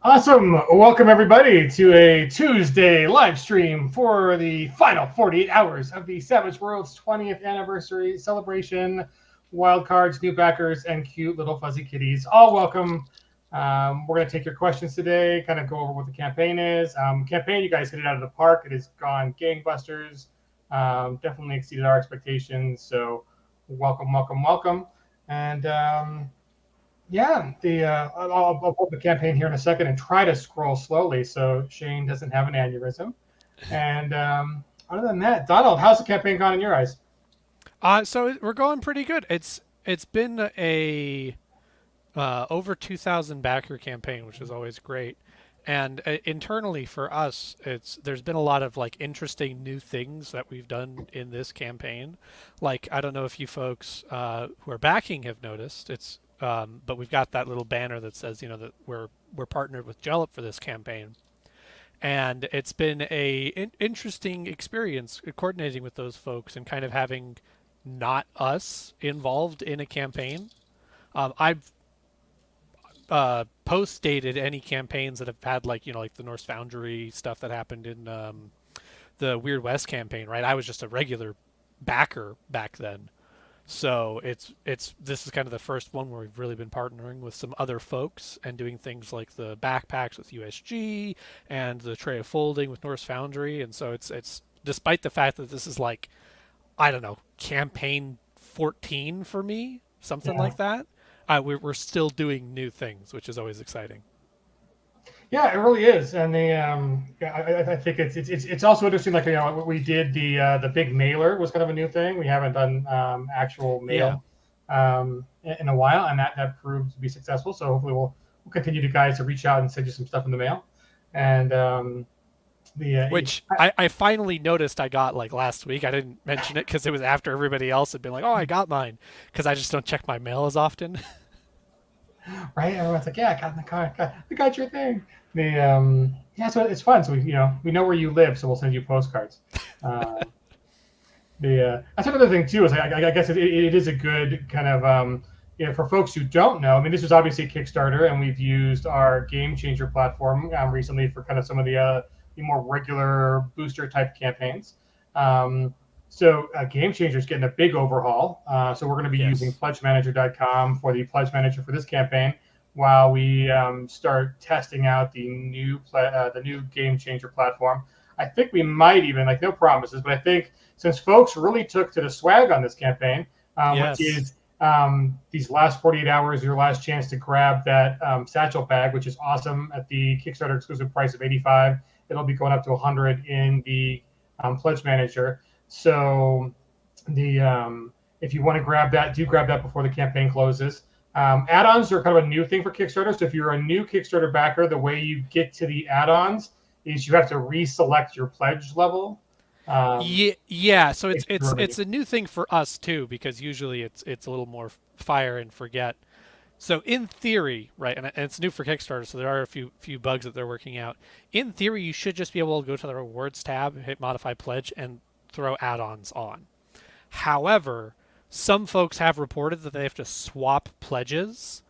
Awesome. Welcome, everybody, to a Tuesday live stream for the final 48 hours of the Savage Worlds 20th Anniversary Celebration. Wildcards, new backers, and cute little fuzzy kitties. All welcome. We're going to take your questions today, kind of go over what the campaign is. Campaign, you guys hit it out of the park. It has gone gangbusters. Definitely exceeded our expectations. So welcome, welcome, welcome. And yeah, I'll pull the campaign here in a second and try to scroll slowly so Shane doesn't have an aneurysm. And other than that, Donald, how's the campaign gone in your eyes? So we're going pretty good. It's been a over 2,000 backer campaign, which is always great. And internally for us, there's been a lot of like interesting new things that we've done in this campaign. Like I don't know if you folks who are backing have noticed. But we've got that little banner that says that we're partnered with Jellop for this campaign. And it's been interesting experience coordinating with those folks and kind of having not us involved in a campaign. I've post dated any campaigns that have had like the Norse Foundry stuff that happened in the Weird West campaign, right? I was just a regular backer back then. So this is kind of the first one where we've really been partnering with some other folks and doing things like the backpacks with USG and the tray of folding with Norse Foundry. And so it's despite the fact that this is like, I don't know, campaign 14 for me, something Yeah. like that. We're still doing new things, which is always exciting. Yeah, it really is, and I think it's also interesting. Like we did the big mailer was kind of a new thing. We haven't done actual Yeah. mail in a while, and that proved to be successful. So hopefully we'll continue to guys to reach out and send you some stuff in the mail. And Which I finally noticed I got like last week. I didn't mention it because it was after everybody else had been like, oh, I got mine. Because I just don't check my mail as often. right, everyone's like, yeah, I got in the car, we got your thing. The yeah, so it's fun. So we know where you live, so we'll send you postcards. Um, that's another thing too. Is I guess it is a good kind of for folks who don't know. I mean, this was obviously a Kickstarter, and we've used our Game Changer platform recently for kind of some of the more regular booster type campaigns. So Game Changer is getting a big overhaul. So we're going to be using Yes. pledgemanager.com for the pledge manager for this campaign, while we start testing out the new Game Changer platform. I think we might even, like, no promises, but I think since folks really took to the swag on this campaign, which Yes. is these last 48 hours, your last chance to grab that satchel bag, which is awesome at the Kickstarter exclusive price of 85. It'll be going up to 100 in the Pledge Manager. So if you want to grab that, do grab that before the campaign closes. Add-ons are kind of a new thing for Kickstarter. So if you're a new Kickstarter backer, the way you get to the add-ons is you have to reselect your pledge level. Yeah. So it's If it's you're it's a new thing for us too because usually it's a little more fire and forget. So in theory, right, and it's new for Kickstarter, so there are a few bugs that they're working out. In theory, you should just be able to go to the rewards tab, hit modify pledge, and throw add-ons on. However, some folks have reported that they have to swap pledges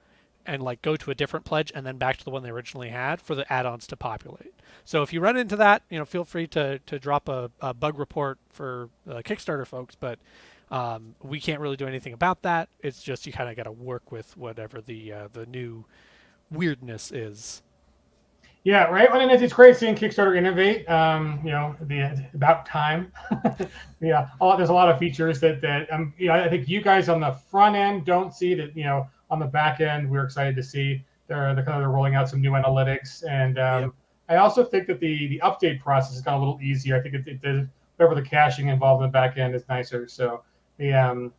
and like go to a different pledge and then back to the one they originally had for the add-ons to populate. So if you run into that, feel free to drop a bug report for Kickstarter folks, but we can't really do anything about that. It's just you kind of got to work with whatever the new weirdness is. Yeah, right. Well, and it's great seeing Kickstarter innovate. About time. Yeah, there's a lot of features that I think you guys on the front end don't see that. On the back end, we're excited to see. They're rolling out some new analytics, and Yep. I also think that the update process has got a little easier. I think whatever the caching involved in the back end is nicer. So the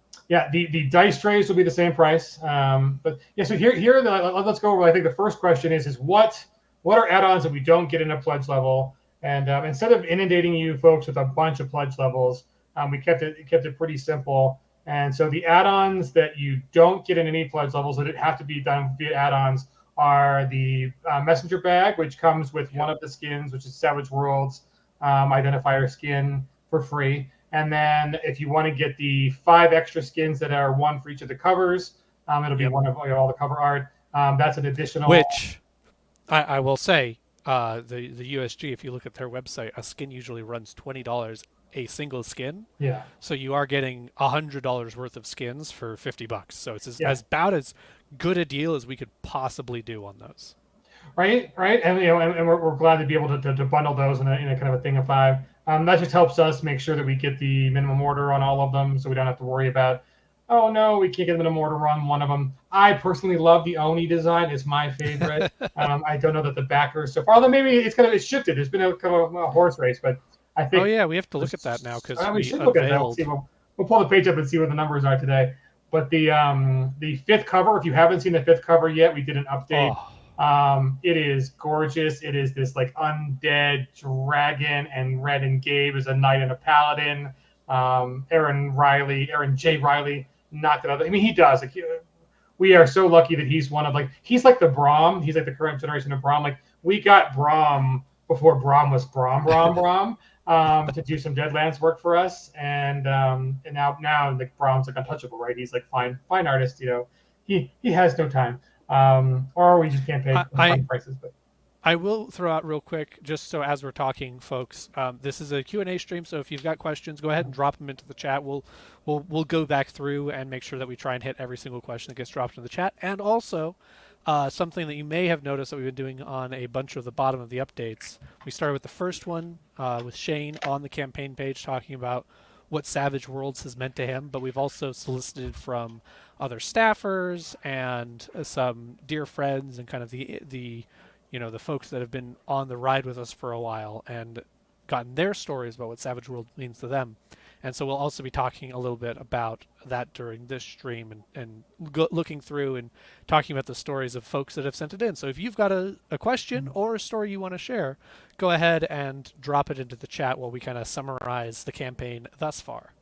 dice trays will be the same price. But yeah, so let's go over. I think the first question is what are add-ons that we don't get in a pledge level? And instead of inundating you folks with a bunch of pledge levels, we kept it pretty simple. And so the add-ons that you don't get in any pledge levels that have to be done via add-ons are the messenger bag, which comes with one Yep. of the skins, which is Savage Worlds identifier skin for free. And then if you want to get the 5 extra skins that are one for each of the covers, it'll be Yep. one of all the cover art. That's an additional. Which I will say, the USG, if you look at their website, a skin usually runs $20 a single skin. Yeah. So you are getting $100 worth of skins for $50. So it's Yeah. about as good a deal as we could possibly do on those. Right, and and we're glad to be able to bundle those in a kind of a thing of five. That just helps us make sure that we get the minimum order on all of them, so we don't have to worry about, oh no, we can't get the minimum order on one of them. I personally love the Oni design; it's my favorite. I don't know that the backers so far, although maybe it's shifted. There's been a kind of a horse race, but I think. Oh yeah, we have to look at that now because We we should look at that. unveiled. We'll pull the page up and see what the numbers are today. But the fifth cover, if you haven't seen the fifth cover yet, we did an update. Oh, It is gorgeous. It is this like undead dragon, and Red and Gabe is a knight and a paladin. Aaron J. Riley knocked it out. I mean, he does. Like, we are so lucky that he's one of he's like the Braum. He's like the current generation of Braum. Like, we got Braum before Braum was Braum. To do some Deadlands work for us, and now the Braum's like untouchable, right? He's like fine artist, He has no time. Or we just can't pay fine prices. But I will throw out real quick, just so as we're talking, folks, this is a Q&A stream, so if you've got questions, go ahead and drop them into the chat. We'll go back through and make sure that we try and hit every single question that gets dropped in the chat. And also, something that you may have noticed that we've been doing on a bunch of the bottom of the updates. We started with the first one with Shane on the campaign page talking about what Savage Worlds has meant to him, but we've also solicited from other staffers and some dear friends and kind of the folks that have been on the ride with us for a while and gotten their stories about what Savage World means to them. And so we'll also be talking a little bit about that during this stream and looking through and talking about the stories of folks that have sent it in. So if you've got a question or a story you want to share, go ahead and drop it into the chat while we kind of summarize the campaign thus far.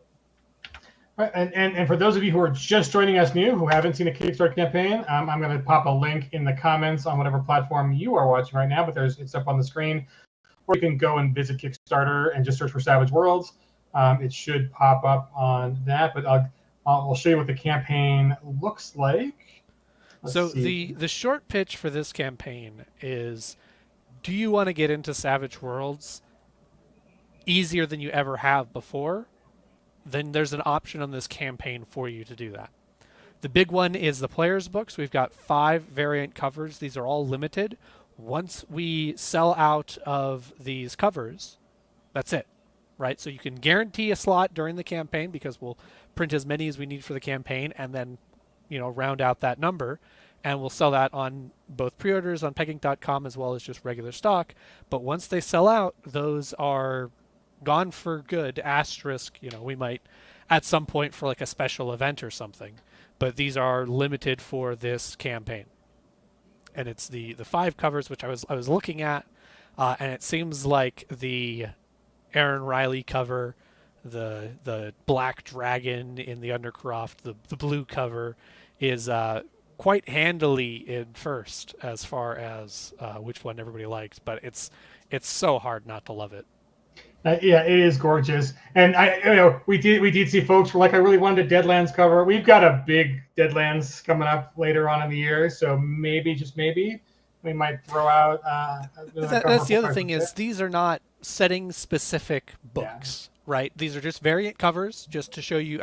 Right, and for those of you who are just joining us new, who haven't seen a Kickstarter campaign, I'm going to pop a link in the comments on whatever platform you are watching right now, but it's up on the screen. Or you can go and visit Kickstarter and just search for Savage Worlds. It should pop up on that, but I'll show you what the campaign looks like. So the short pitch for this campaign is, do you want to get into Savage Worlds easier than you ever have before? Then there's an option on this campaign for you to do that. The big one is the player's books. We've got 5 variant covers. These are all limited. Once we sell out of these covers, that's it, right? So you can guarantee a slot during the campaign because we'll print as many as we need for the campaign and then, round out that number. And we'll sell that on both pre-orders on pegging.com as well as just regular stock. But once they sell out, those are gone for good. Asterisk, we might at some point for like a special event or something. But these are limited for this campaign. And it's the 5 covers, which I was looking at, and it seems like the Aaron Riley cover, the Black Dragon in the Undercroft, the blue cover is quite handily in first as far as which one everybody likes. But it's so hard not to love it. Yeah, it is gorgeous, and we did see folks were like, I really wanted a Deadlands cover. We've got a big Deadlands coming up later on in the year, so maybe, just maybe, we might throw out. That's the other thing is these are not setting specific books, right? These are just variant covers, just to show you.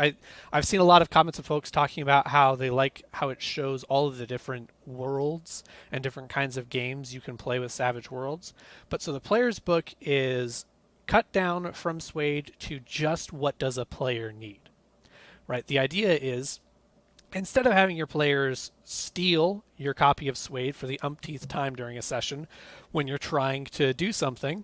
I've seen a lot of comments of folks talking about how they like how it shows all of the different worlds and different kinds of games you can play with Savage Worlds. But so the player's book is cut down from Suede to just what does a player need, right? The idea is, instead of having your players steal your copy of Suede for the umpteenth time during a session when you're trying to do something,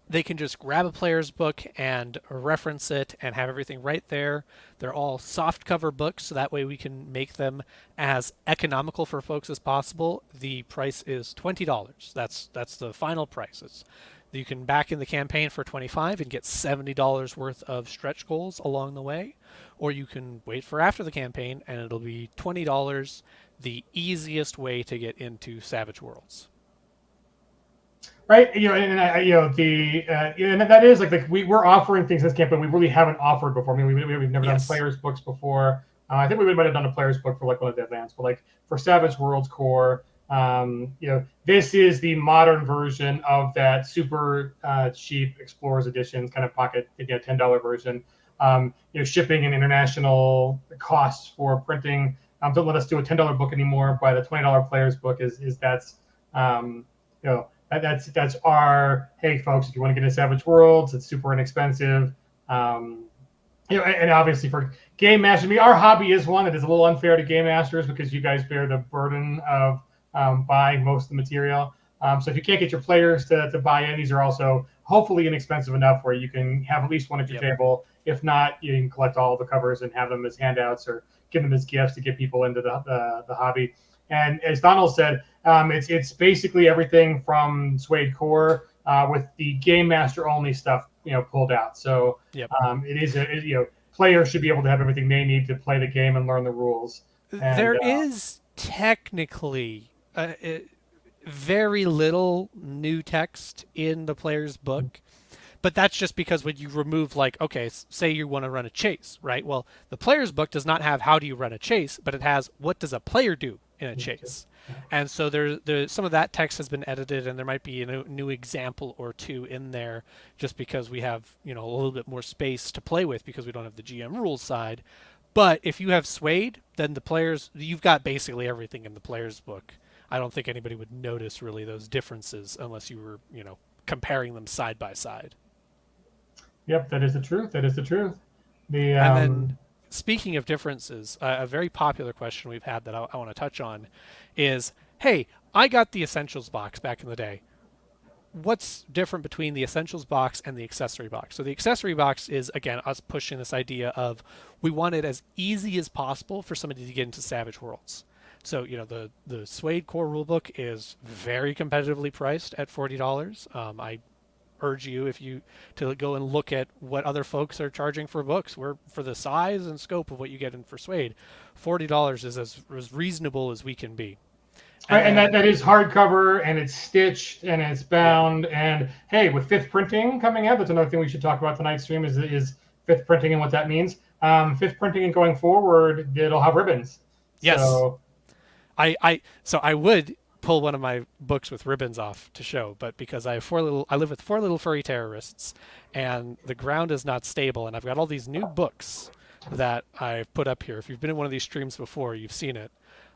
they can just grab a player's book and reference it and have everything right there. They're all soft cover books, so that way we can make them as economical for folks as possible. The price is $20. That's the final price. You can back in the campaign for $25 and get $70 worth of stretch goals along the way, or you can wait for after the campaign and it'll be $20, the easiest way to get into Savage Worlds. Right, and that is like we're offering things in this campaign we really haven't offered before. I mean, we've never done players books before. I think we might have done a players book for like one of the Deadlands, but like for Savage Worlds core, This is the modern version of that super cheap Explorers Edition kind of pocket, $10 version. Shipping and international costs for printing don't let us do a $10 book anymore, but a $20 player's book that's our, hey folks, if you want to get into Savage Worlds, it's super inexpensive. And obviously for game masters, our hobby is one that is a little unfair to game masters because you guys bear the burden of buying most of the material. So if you can't get your players to buy in, these are also hopefully inexpensive enough where you can have at least one at your table. If not, you can collect all the covers and have them as handouts or give them as gifts to get people into the hobby. And as Donald said, it's basically everything from Suede Core with the game master only stuff pulled out. So players should be able to have everything they need to play the game and learn the rules. There is technically very little new text in the player's book, but that's just because when you remove, say you want to run a chase, right? Well, the player's book does not have how do you run a chase, but it has what does a player do in a chase. And so there's some of that text has been edited, and there might be a new example or two in there just because we have a little bit more space to play with because we don't have the GM rules side. But if you have Suede, then you've got basically everything in the player's book. I don't think anybody would notice really those differences unless you were comparing them side by side. Yep, that is the truth. That is the truth. And then, speaking of differences, a very popular question we've had that I want to touch on is, hey, I got the Essentials box back in the day. What's different between the Essentials box and the accessory box? So the accessory box is, again, us pushing this idea of we want it as easy as possible for somebody to get into Savage Worlds. So, the Suede Core rulebook is very competitively priced at $40. I urge you to go and look at what other folks are charging for books. For the size and scope of what you get in for Suede, $40 is as reasonable as we can be. And that is hardcover, and it's stitched, and it's bound. Yeah. And hey, with 5th printing coming out, that's another thing we should talk about tonight's stream is 5th printing and what that means. 5th printing and going forward, it'll have ribbons. Yes. So I would pull one of my books with ribbons off to show, but because I live with 4 little furry terrorists, and the ground is not stable, and I've got all these new books that I've put up here. If you've been in one of these streams before, you've seen it.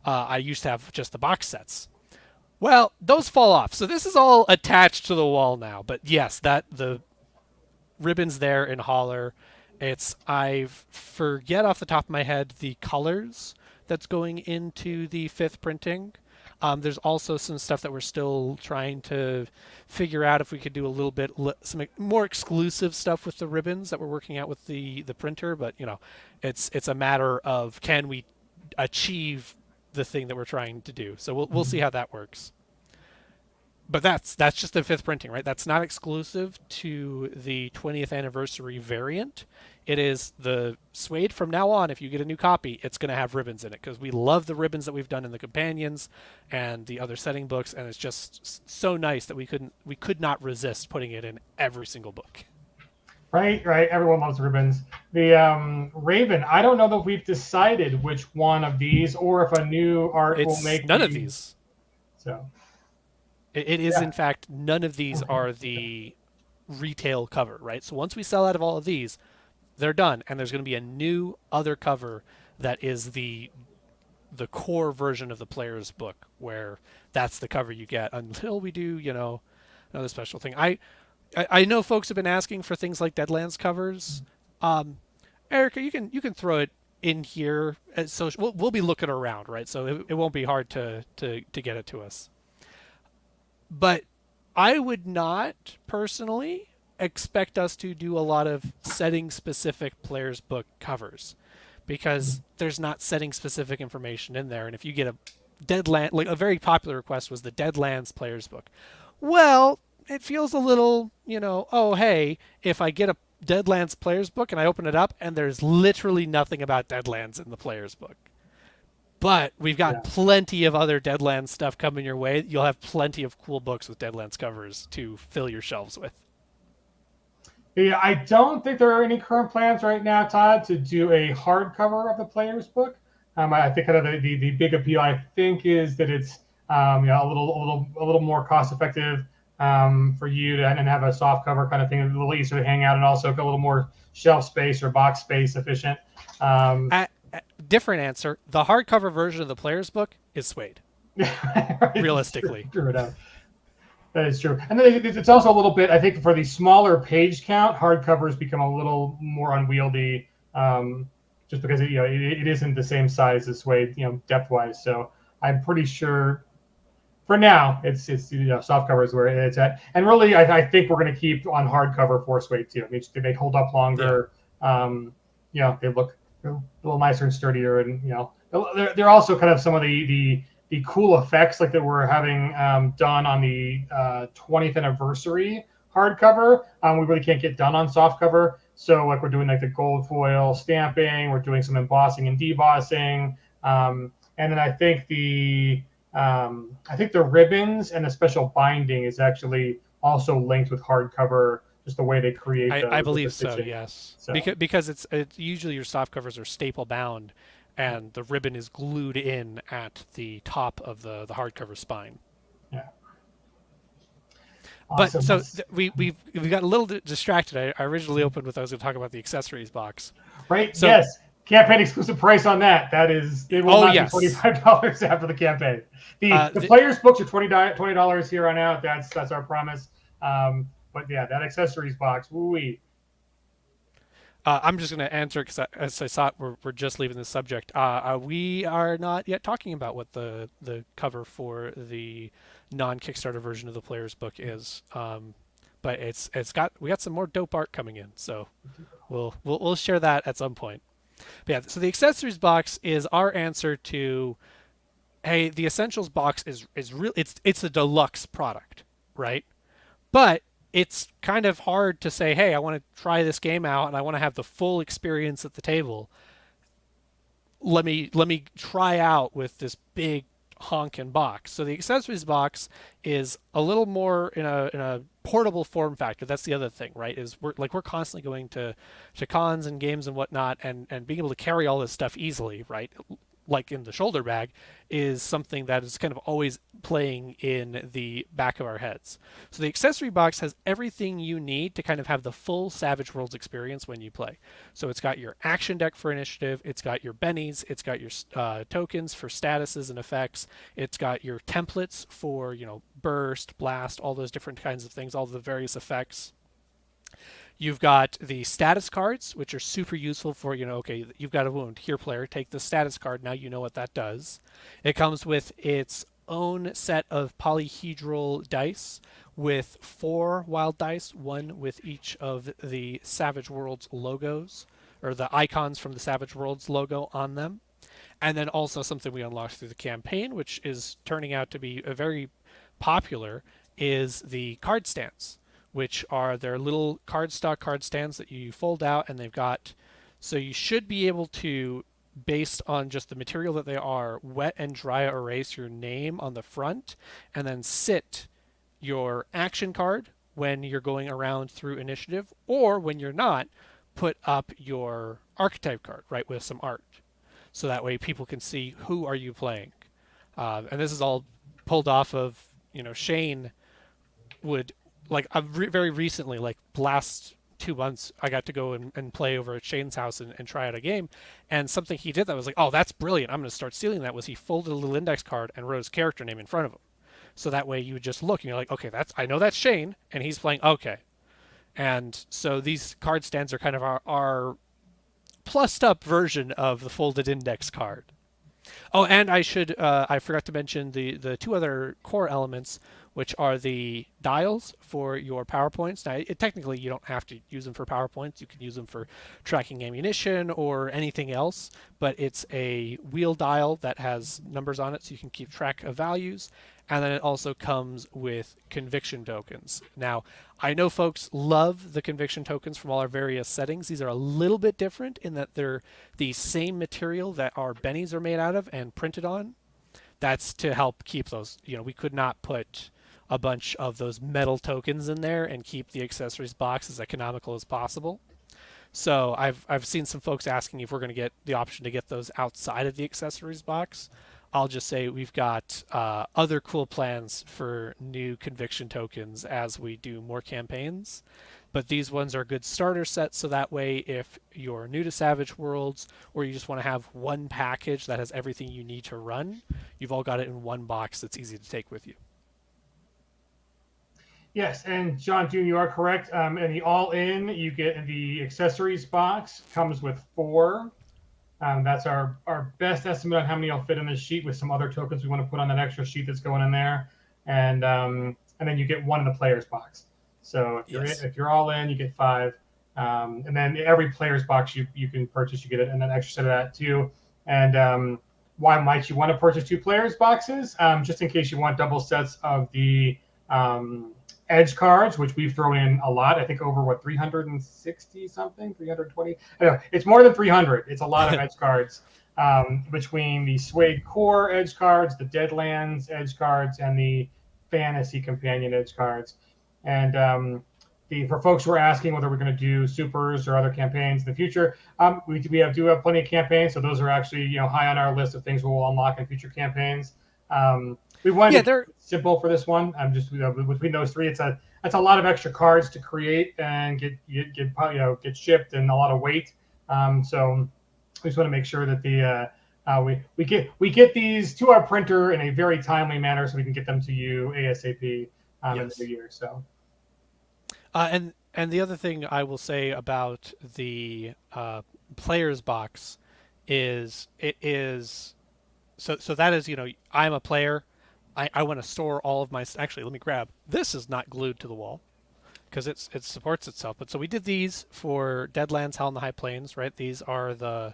I used to have just the box sets. Well, those fall off, so this is all attached to the wall now. But yes, the ribbons there in Holler. I forget off the top of my head the colors that's going into the 5th printing. There's also some stuff that we're still trying to figure out if we could do a little bit some more exclusive stuff with the ribbons that we're working out with the printer. But it's a matter of can we achieve the thing that we're trying to do. So we'll see how that works. But that's just the 5th printing, right? That's not exclusive to the 20th anniversary variant. It is the Suede from now on. If you get a new copy, it's going to have ribbons in it because we love the ribbons that we've done in the companions and the other setting books, and it's just so nice that we could not resist putting it in every single book. Right. Everyone loves ribbons. The Raven, I don't know that we've decided which one of these or if a new art will make none of these. So it is, in fact, none of these are the retail cover, right? So once we sell out of all of these, they're done, and there's going to be a new other cover that is the core version of the player's book, where that's the cover you get until we do, another special thing. I know folks have been asking for things like Deadlands covers. Erica, you can throw it in here. So we'll be looking around, right? So it won't be hard to get it to us. But I would not personally expect us to do a lot of setting-specific players' book covers because there's not setting-specific information in there. And if you get a Deadland, like a very popular request was the Deadlands players' book. Well, it feels a little, oh, hey, if I get a Deadlands players book and I open it up and there's literally nothing about Deadlands in the players book. But we've got plenty of other Deadlands stuff coming your way. You'll have plenty of cool books with Deadlands covers to fill your shelves with. Yeah, I don't think there are any current plans right now, Todd, to do a hardcover of the player's book. I think kind of the big appeal, I think, is that it's a little more cost effective for you to and have a soft cover kind of thing, a little easier to hang out, and also a little more shelf space or box space efficient. Um, Different answer. The hardcover version of the player's book is suede. Realistically, true enough. That is true. And then it's also a little bit, I think, for the smaller page count, hardcovers become a little more unwieldy, just because it isn't the same size as suede, depth wise. So I'm pretty sure for now it's soft cover is where it's at. And really, I think we're going to keep on hardcover for suede too. They hold up longer. Yeah. They look a little nicer and sturdier, and they're also kind of some of the cool effects like that we're having done on the 20th anniversary hardcover. We really can't get done on soft cover. So like we're doing like the gold foil stamping, we're doing some embossing and debossing, and then I think the ribbons and the special binding is actually also linked with hardcover. Just the way they create. I believe so. Yes, so. because it's usually your soft covers are staple bound, and the ribbon is glued in at the top of the hardcover spine. Yeah. Awesome. But so we got a little distracted. I originally opened with I was going to talk about the accessories box. Right. So, yes. Campaign exclusive price on that. That is, it will not be $25 after the campaign. The players' books are $20 here on out. That's our promise. But yeah, that accessories box, woo-wee. I'm just going to answer because as I thought we're just leaving the subject. We are not yet talking about what the cover for the non-Kickstarter version of the player's book is. But we got some more dope art coming in, so we'll share that at some point. But yeah, so the accessories box is our answer to, hey, the essentials box is real. It's a deluxe product, right? But it's kind of hard to say, hey, I want to try this game out and I want to have the full experience at the table. Let me try out with this big honkin' box. So the accessories box is a little more in a portable form factor. That's the other thing, right? Is we're constantly going to cons and games and whatnot, and being able to carry all this stuff easily, right? Like in the shoulder bag, is something that is kind of always playing in the back of our heads. So the accessory box has everything you need to kind of have the full Savage Worlds experience when you play. So it's got your action deck for initiative, it's got your bennies, it's got your tokens for statuses and effects, it's got your templates for burst, blast, all those different kinds of things, all the various effects. You've got the status cards, which are super useful for, okay, you've got a wound. Here, player, take the status card. Now you know what that does. It comes with its own set of polyhedral dice with 4 wild dice, 1 with each of the Savage Worlds logos, or the icons from the Savage Worlds logo on them. And then also something we unlocked through the campaign, which is turning out to be a very popular, is the card stands, which are their little cardstock card stands that you fold out, and they've got, so you should be able to, based on just the material that they are, wet and dry erase your name on the front, and then sit your action card when you're going around through initiative, or when you're not, put up your archetype card, right, with some art. So that way people can see who are you playing. And this is all pulled off of, Shane would, very recently, like last 2 months, I got to go and play over at Shane's house and try out a game. And something he did that was like, oh, that's brilliant, I'm going to start stealing that, was he folded a little index card and wrote his character name in front of him. So that way you would just look and you're like, okay, I know that's Shane, and he's playing, okay. And so these card stands are kind of our plussed up version of the folded index card. Oh, and I forgot to mention the 2 other core elements, which are the dials for your PowerPoints. Now, technically, you don't have to use them for PowerPoints. You can use them for tracking ammunition or anything else, but it's a wheel dial that has numbers on it so you can keep track of values. And then it also comes with conviction tokens. Now, I know folks love the conviction tokens from all our various settings. These are a little bit different in that they're the same material that our bennies are made out of and printed on. That's to help keep those, we could not put a bunch of those metal tokens in there and keep the accessories box as economical as possible. So I've seen some folks asking if we're going to get the option to get those outside of the accessories box. I'll just say we've got other cool plans for new conviction tokens as we do more campaigns. But these ones are good starter sets, so that way if you're new to Savage Worlds or you just want to have one package that has everything you need to run, you've all got it in one box that's easy to take with you. Yes, and John June, you are correct. In the all-in, you get the accessories box. Comes with 4. That's our best estimate on how many will fit in this sheet, with some other tokens we want to put on that extra sheet that's going in there, and then you get 1 in the player's box. So if you're all in, you get 5, and then every player's box you can purchase, you get it, and an extra set of that too. And why might you want to purchase 2 players boxes? Just in case you want double sets of the edge cards, which we've thrown in a lot. I think over 360 something, 320. I know, it's more than 300. It's a lot of edge cards, between the Suede Core edge cards, the Deadlands edge cards, and the Fantasy Companion edge cards. And for folks who are asking whether we're going to do supers or other campaigns in the future, we do have plenty of campaigns, so those are actually high on our list of things we will unlock in future campaigns. We wanted it simple for this one. I'm just between those 3, that's a lot of extra cards to create and get shipped, and a lot of weight. So we just want to make sure that we get these to our printer in a very timely manner, so we can get them to you ASAP in the new year. So. And the other thing I will say about the player's box is it is so that is I'm a player. I want to store all of my. Actually, let me grab. This is not glued to the wall because it supports itself. But so we did these for Deadlands, Hell in the High Plains, right? These are the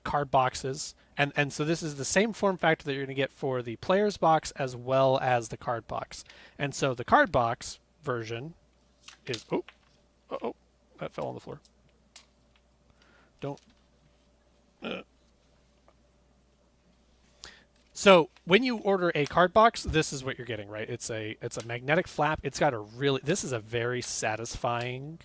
card boxes, and so this is the same form factor that you're going to get for the player's box as well as the card box. And so the card box version is that fell on the floor. Don't. So when you order a card box, this is what you're getting, right? It's a magnetic flap. It's got this is a very satisfying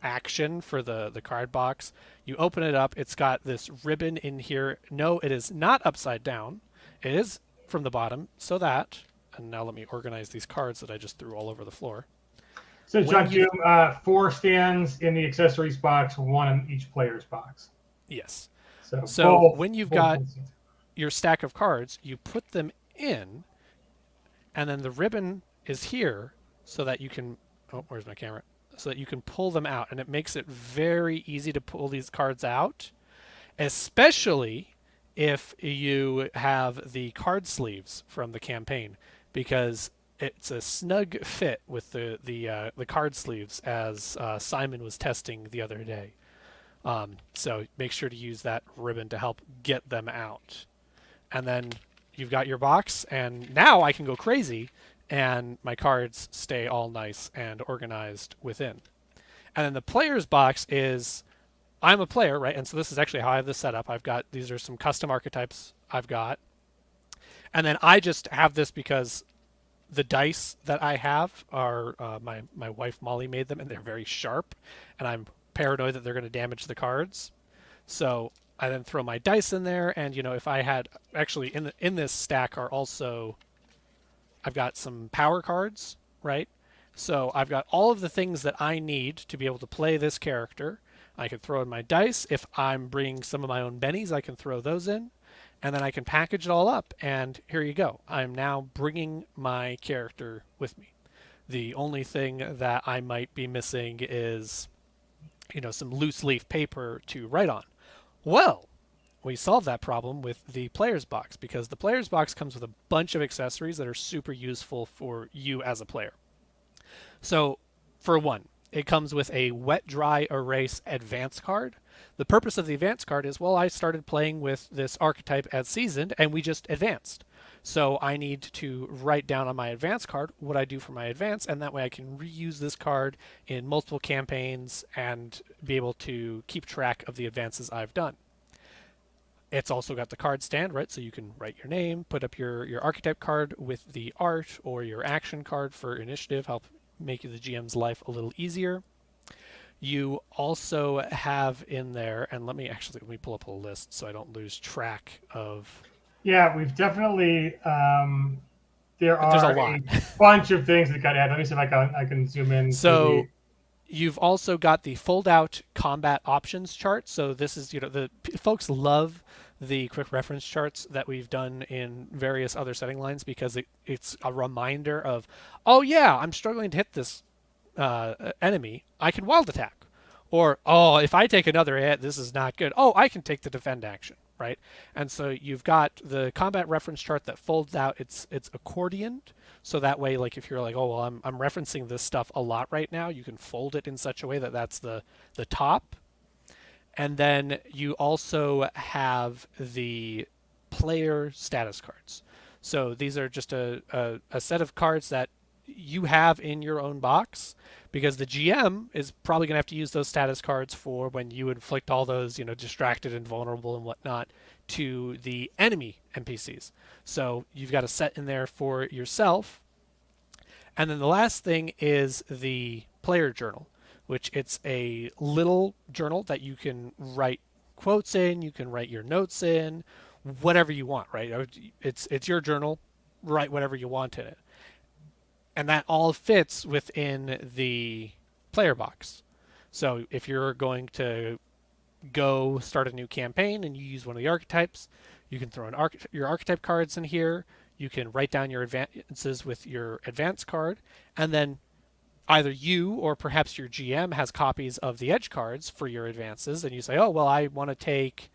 action for the card box. You open it up, it's got this ribbon in here. No, it is not upside down. It is from the bottom, so that, and now let me organize these cards that I just threw all over the floor. So John, 4 stands in the accessories box, 1 in each player's box. Yes. So when you've got your stack of cards, you put them in, and then the ribbon is here so that you can, where's my camera? So that you can pull them out, and it makes it very easy to pull these cards out, especially if you have the card sleeves from the campaign, because it's a snug fit with the card sleeves, as Simon was testing the other day. So make sure to use that ribbon to help get them out. And then you've got your box, and now I can go crazy, and my cards stay all nice and organized within. And then the player's box is, I'm a player, right? And so this is actually how I have this set up. These are some custom archetypes I've got. And then I just have this because the dice that I have are, my wife Molly made them, and they're very sharp, and I'm paranoid that they're going to damage the cards. So I then throw my dice in there, and if I had actually in this stack are also, I've got some power cards, right? So I've got all of the things that I need to be able to play this character. I can throw in my dice. If I'm bringing some of my own bennies, I can throw those in, and then I can package it all up, and here you go. I'm now bringing my character with me. The only thing that I might be missing is, some loose leaf paper to write on. Well, we solved that problem with the player's box, because the player's box comes with a bunch of accessories that are super useful for you as a player. So, for one, it comes with a wet dry erase advance card. The purpose of the advance card is, I started playing with this archetype as seasoned, and we just advanced. So I need to write down on my advance card what I do for my advance, and that way I can reuse this card in multiple campaigns and be able to keep track of the advances I've done. It's also got the card stand, right? So you can write your name, put up your archetype card with the art, or your action card for initiative, help make the GM's life a little easier. You also have in there, and let me pull up a list so I don't lose track of Yeah, we've definitely. There There's a are lot. a bunch of things that got added. Let me see if I can zoom in to the. So you've also got the fold out combat options chart. So this is, the folks love the quick reference charts that we've done in various other setting lines because it's a reminder of, oh yeah, I'm struggling to hit this enemy. I can wild attack. Or, oh, if I take another hit, this is not good. Oh, I can take the defend action, right? And so you've got the combat reference chart that folds out. It's accordioned, so that way, like if you're like, oh, well, I'm referencing this stuff a lot right now, you can fold it in such a way that that's the top. And then you also have the player status cards. So these are just a set of cards that you have in your own box because the GM is probably going to have to use those status cards for when you inflict all those, distracted and vulnerable and whatnot to the enemy NPCs. So you've got a set in there for yourself. And then the last thing is the player journal, which it's a little journal that you can write quotes in, you can write your notes in, whatever you want, right? It's your journal, write whatever you want in it. And that all fits within the player box. So if you're going to go start a new campaign and you use one of the archetypes, you can throw your archetype cards in here. You can write down your advances with your advance card, and then either you or perhaps your GM has copies of the edge cards for your advances, and you say, oh, well, I want to take,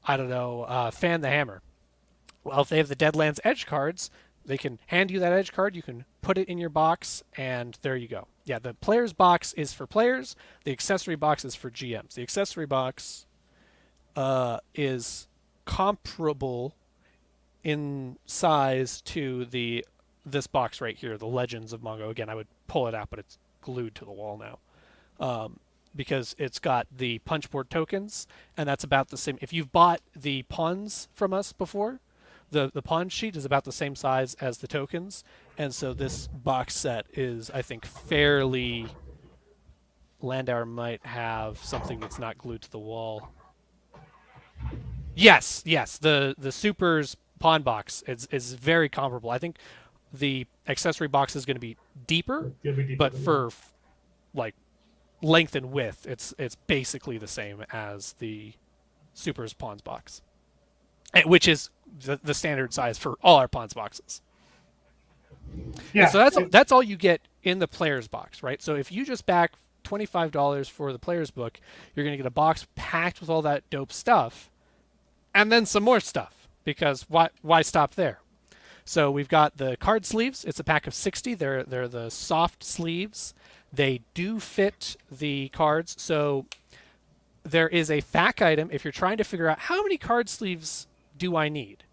I don't know, Fan the Hammer. Well, if they have the Deadlands edge cards, they can hand you that edge card. You can put it in your box, and there you go. Yeah, the player's box is for players. The accessory box is for GMs. The accessory box is comparable in size to this box right here, the Legends of Mongo. Again, I would pull it out, but it's glued to the wall now. Because it's got the punchboard tokens, and that's about the same. If you've bought the pawns from us before, the pawn sheet is about the same size as the tokens, and so this box set is, I think, fairly. Landauer might have something that's not glued to the wall. Yes, the Super's pawn box is very comparable. I think the accessory box is going to be deeper, It'll be deeper but than for like length and width, it's basically the same as the Super's pawns box, which is the standard size for all our pawns boxes. yeah. And so that's all you get in the player's box, right? So if you just back $25 for the player's book, you're going to get a box packed with all that dope stuff, and then some more stuff. Because why stop there? So we've got the card sleeves. It's a pack of 60. They're the soft sleeves. They do fit the cards. So there is a FAQ item if you're trying to figure out how many card sleeves do I need.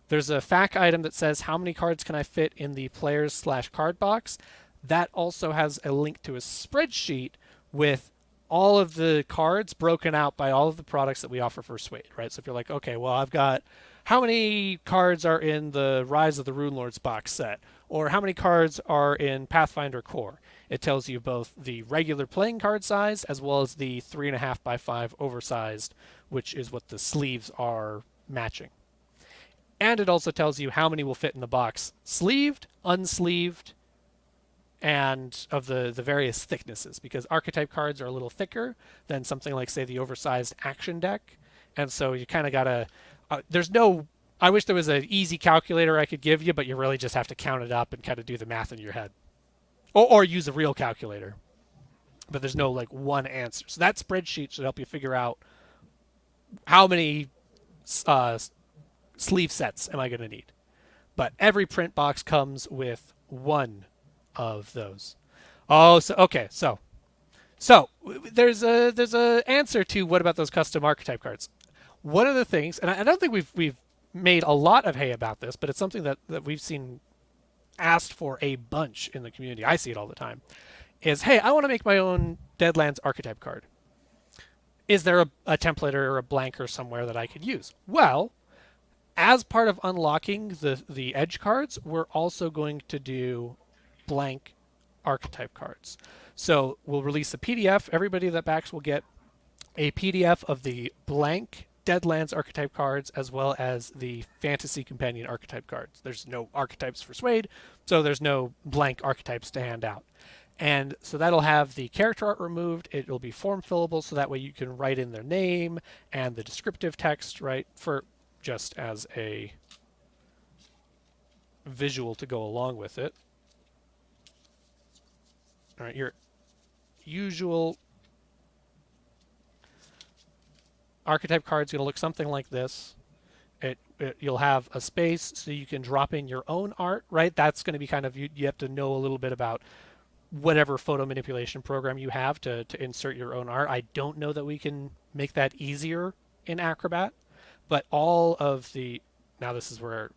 There's a FAQ item that says how many cards can I fit in the players/card box. That also has a link to a spreadsheet with all of the cards broken out by all of the products that we offer for Suede, right? So if you're like, okay, well, I've got how many cards are in the Rise of the Runelords box set, or how many cards are in Pathfinder Core. It tells you both the regular playing card size as well as the 3.5 by 5 oversized, which is what the sleeves are matching. And it also tells you how many will fit in the box, sleeved, unsleeved, and of the various thicknesses, because archetype cards are a little thicker than something like, say, the oversized action deck. And so you kind of got to, there's no, I wish there was an easy calculator I could give you, but you really just have to count it up and kind of do the math in your head. Or use a real calculator. But there's no like one answer. So that spreadsheet should help you figure out how many sleeve sets am I going to need. But every print box comes with one of those. Oh, so okay, so there's a answer to what about those custom archetype cards. One of the things, and I don't think we've made a lot of hay about this, but it's something that we've seen asked for a bunch in the community. I see it all the time. Is, hey, I want to make my own Deadlands archetype card. Is there a template or a blank or somewhere that I could use? Well, as part of unlocking the edge cards, we're also going to do blank archetype cards. So we'll release a PDF. Everybody that backs will get a PDF of the blank Deadlands archetype cards as well as the Fantasy Companion archetype cards. There's no archetypes for Suede, so there's no blank archetypes to hand out. And so that'll have the character art removed. It'll be form fillable, so that way you can write in their name and the descriptive text, right, for just as a visual to go along with it. All right, your usual archetype card's going to look something like this. You'll have a space so you can drop in your own art, right? That's going to be kind of, you have to know a little bit about whatever photo manipulation program you have to insert your own art. I don't know that we can make that easier in Acrobat, but all of the, now this is where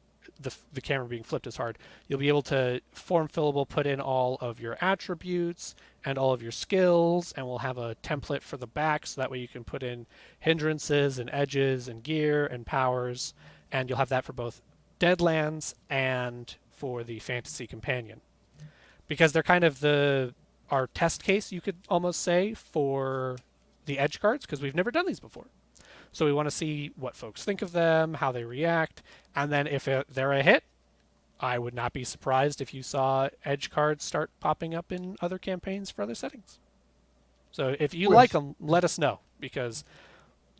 the camera being flipped is hard. You'll be able to form fillable, put in all of your attributes and all of your skills, and we'll have a template for the back so that way you can put in hindrances and edges and gear and powers, and you'll have that for both Deadlands and for the Fantasy Companion. Because they're kind of our test case, you could almost say, for the edge cards, because we've never done these before. So we want to see what folks think of them, how they react, and then if they're a hit, I would not be surprised if you saw edge cards start popping up in other campaigns for other settings. So if you like them, let us know, because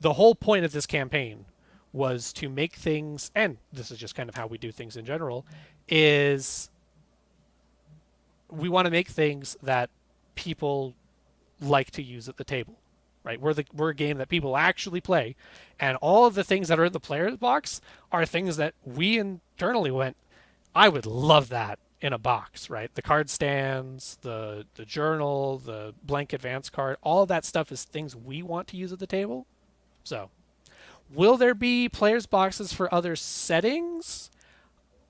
the whole point of this campaign was to make things, and this is just kind of how we do things in general, is we want to make things that people like to use at the table. Right, we're a game that people actually play, and all of the things that are in the player's box are things that we internally went, I would love that in a box, right? The card stands, the journal, the blank advance card, all of that stuff is things we want to use at the table. So, will there be player's boxes for other settings?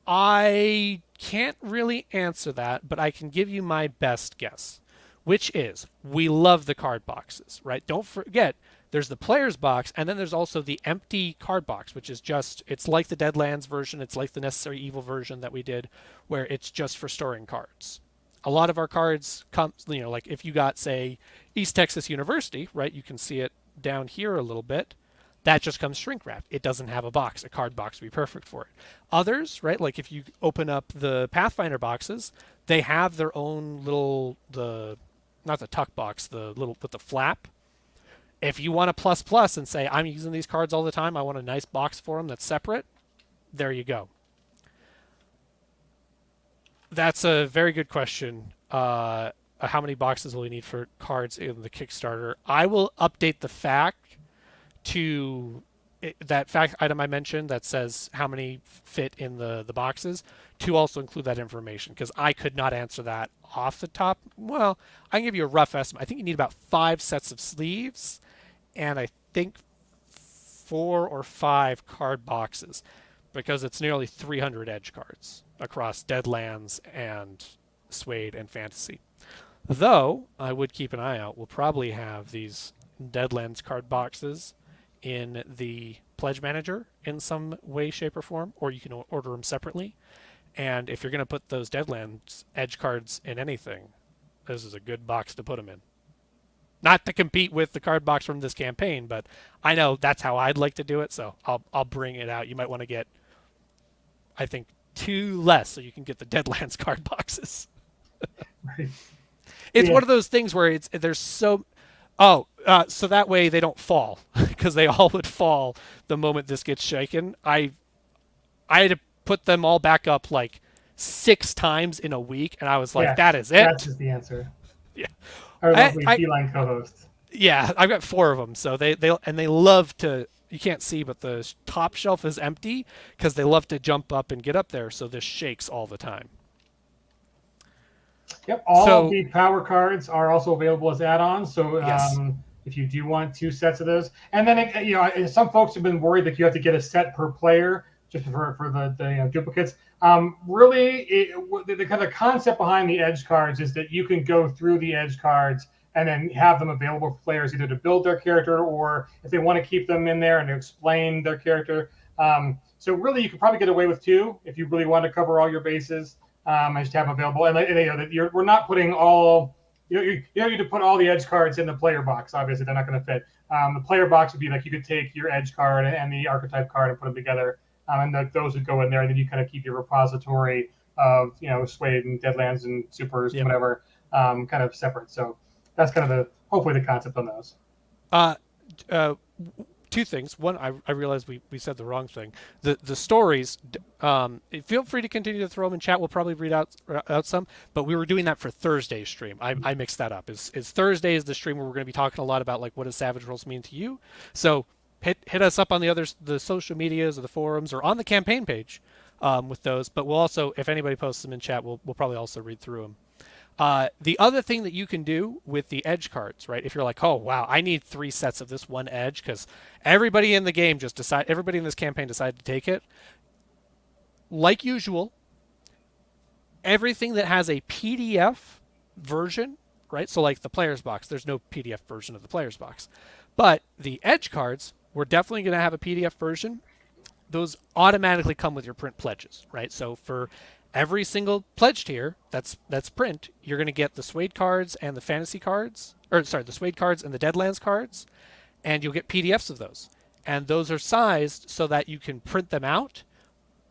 I can't really answer that, but I can give you my best guess, which is we love the card boxes, right? Don't forget, there's the player's box, and then there's also the empty card box, which is just, it's like the Deadlands version, it's like the Necessary Evil version that we did, where it's just for storing cards. A lot of our cards come, like if you got, say, East Texas University, right? You can see it down here a little bit. That just comes shrink wrapped. It doesn't have a box. A card box would be perfect for it. Others, right, like if you open up the Pathfinder boxes, they have their own little, not the tuck box, the little with the flap. If you want a plus plus and say, I'm using these cards all the time, I want a nice box for them that's separate, there you go. That's a very good question. How many boxes will we need for cards in the Kickstarter? I will update the fact to that fact item I mentioned that says how many fit in the boxes, to also include that information, because I could not answer that off the top. Well, I can give you a rough estimate. I think you need about 5 sets of sleeves, and I think 4 or 5 card boxes, because it's nearly 300 edge cards across Deadlands and Suede and Fantasy. Though, I would keep an eye out. We'll probably have these Deadlands card boxes in the Pledge Manager in some way, shape, or form, or you can order them separately. And if you're going to put those Deadlands edge cards in anything, this is a good box to put them in. Not to compete with the card box from this campaign, but I know that's how I'd like to do it, so I'll bring it out. You might want to get, I think, 2 less so you can get the Deadlands card boxes. Right. It's one of those things where there's so... so that way they don't fall, because they all would fall the moment this gets shaken. I had to put them all back up like 6 times in a week, and I was like, that is it. That's just the answer. Yeah. Our lovely feline co-host. Yeah, I've got 4 of them, so they love to, you can't see, but the top shelf is empty because they love to jump up and get up there, so this shakes all the time. Yep, all of the power cards are also available as add-ons. So yes. If you do want 2 sets of those, and then some folks have been worried that you have to get a set per player just for the duplicates. Really, the kind of concept behind the edge cards is that you can go through the edge cards and then have them available for players either to build their character or if they want to keep them in there and to explain their character. So really, you could probably get away with 2 if you really want to cover all your bases. I just have them available, and we're not putting all. You don't need to put all the edge cards in the player box. Obviously, they're not going to fit. The player box would be like you could take your edge card and the archetype card and put them together, and those would go in there, and then you kind of keep your repository of Swade and Deadlands and Supers and whatever kind of separate. So that's kind of hopefully the concept on those. Two things. One, I realized we said the wrong thing. The stories, feel free to continue to throw them in chat. We'll probably read out some, but we were doing that for Thursday's stream. I mixed that up. Is Thursday is the stream where we're going to be talking a lot about like what does Savage Worlds mean to you. So hit us up on the social medias or the forums or on the campaign page with those. But we'll also, if anybody posts them in chat, we'll probably also read through them. The other thing that you can do with the edge cards, right? If you're like, oh wow, I need 3 sets of this one edge because everybody in the game everybody in this campaign decided to take it. Like usual, everything that has a PDF version, right? So like the player's box, there's no PDF version of the player's box, but the edge cards, we're definitely going to have a PDF version. Those automatically come with your print pledges, right? So for every single pledge tier that's print, you're going to get the Swade cards and the fantasy cards, the Swade cards and the Deadlands cards, and you'll get PDFs of those. And those are sized so that you can print them out.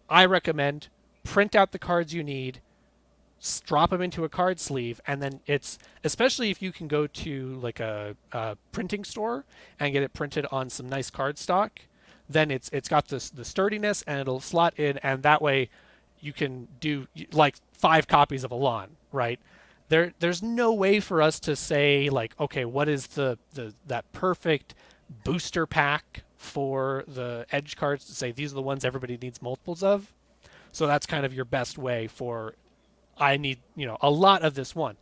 I recommend print out the cards you need, drop them into a card sleeve, and then it's, especially if you can go to like a printing store and get it printed on some nice card stock, then it's got the sturdiness and it'll slot in, and that way you can do like 5 copies of Elan, right? There's no way for us to say like, okay, what is that perfect booster pack for the edge cards to say these are the ones everybody needs multiples of. So that's kind of your best way for, I need, a lot of this one.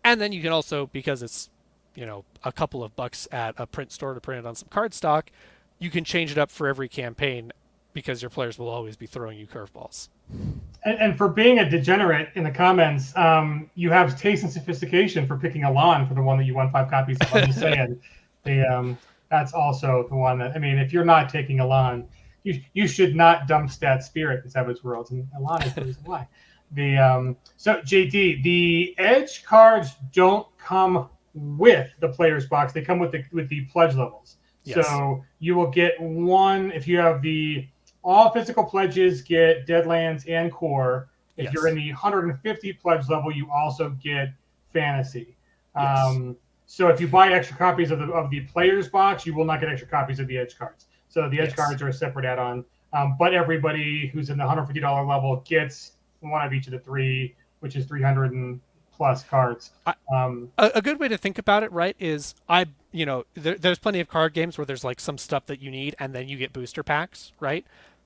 And then you can also, because it's, a couple of bucks at a print store to print it on some card stock, you can change it up for every campaign because your players will always be throwing you curveballs. And for being a degenerate in the comments, you have taste and sophistication for picking Elan for the one that you won 5 copies of. I'm just saying, that's also the one that, I mean, if you're not taking Elan, you should not dump stat spirit in Savage Worlds, and Elan is the reason why. So JD, the edge cards don't come with the player's box; they come with the pledge levels. Yes. So you will get one if you have all physical pledges get Deadlands and Core. If you're in the 150 pledge level, you also get Fantasy. Yes. So if you buy extra copies of the player's box, you will not get extra copies of the edge cards. So the edge cards are a separate add-on. But everybody who's in the $150 level gets one of each of the 3, which is 300 and plus cards. A good way to think about it, right, is there's plenty of card games where there's like some stuff that you need and then you get booster packs, right?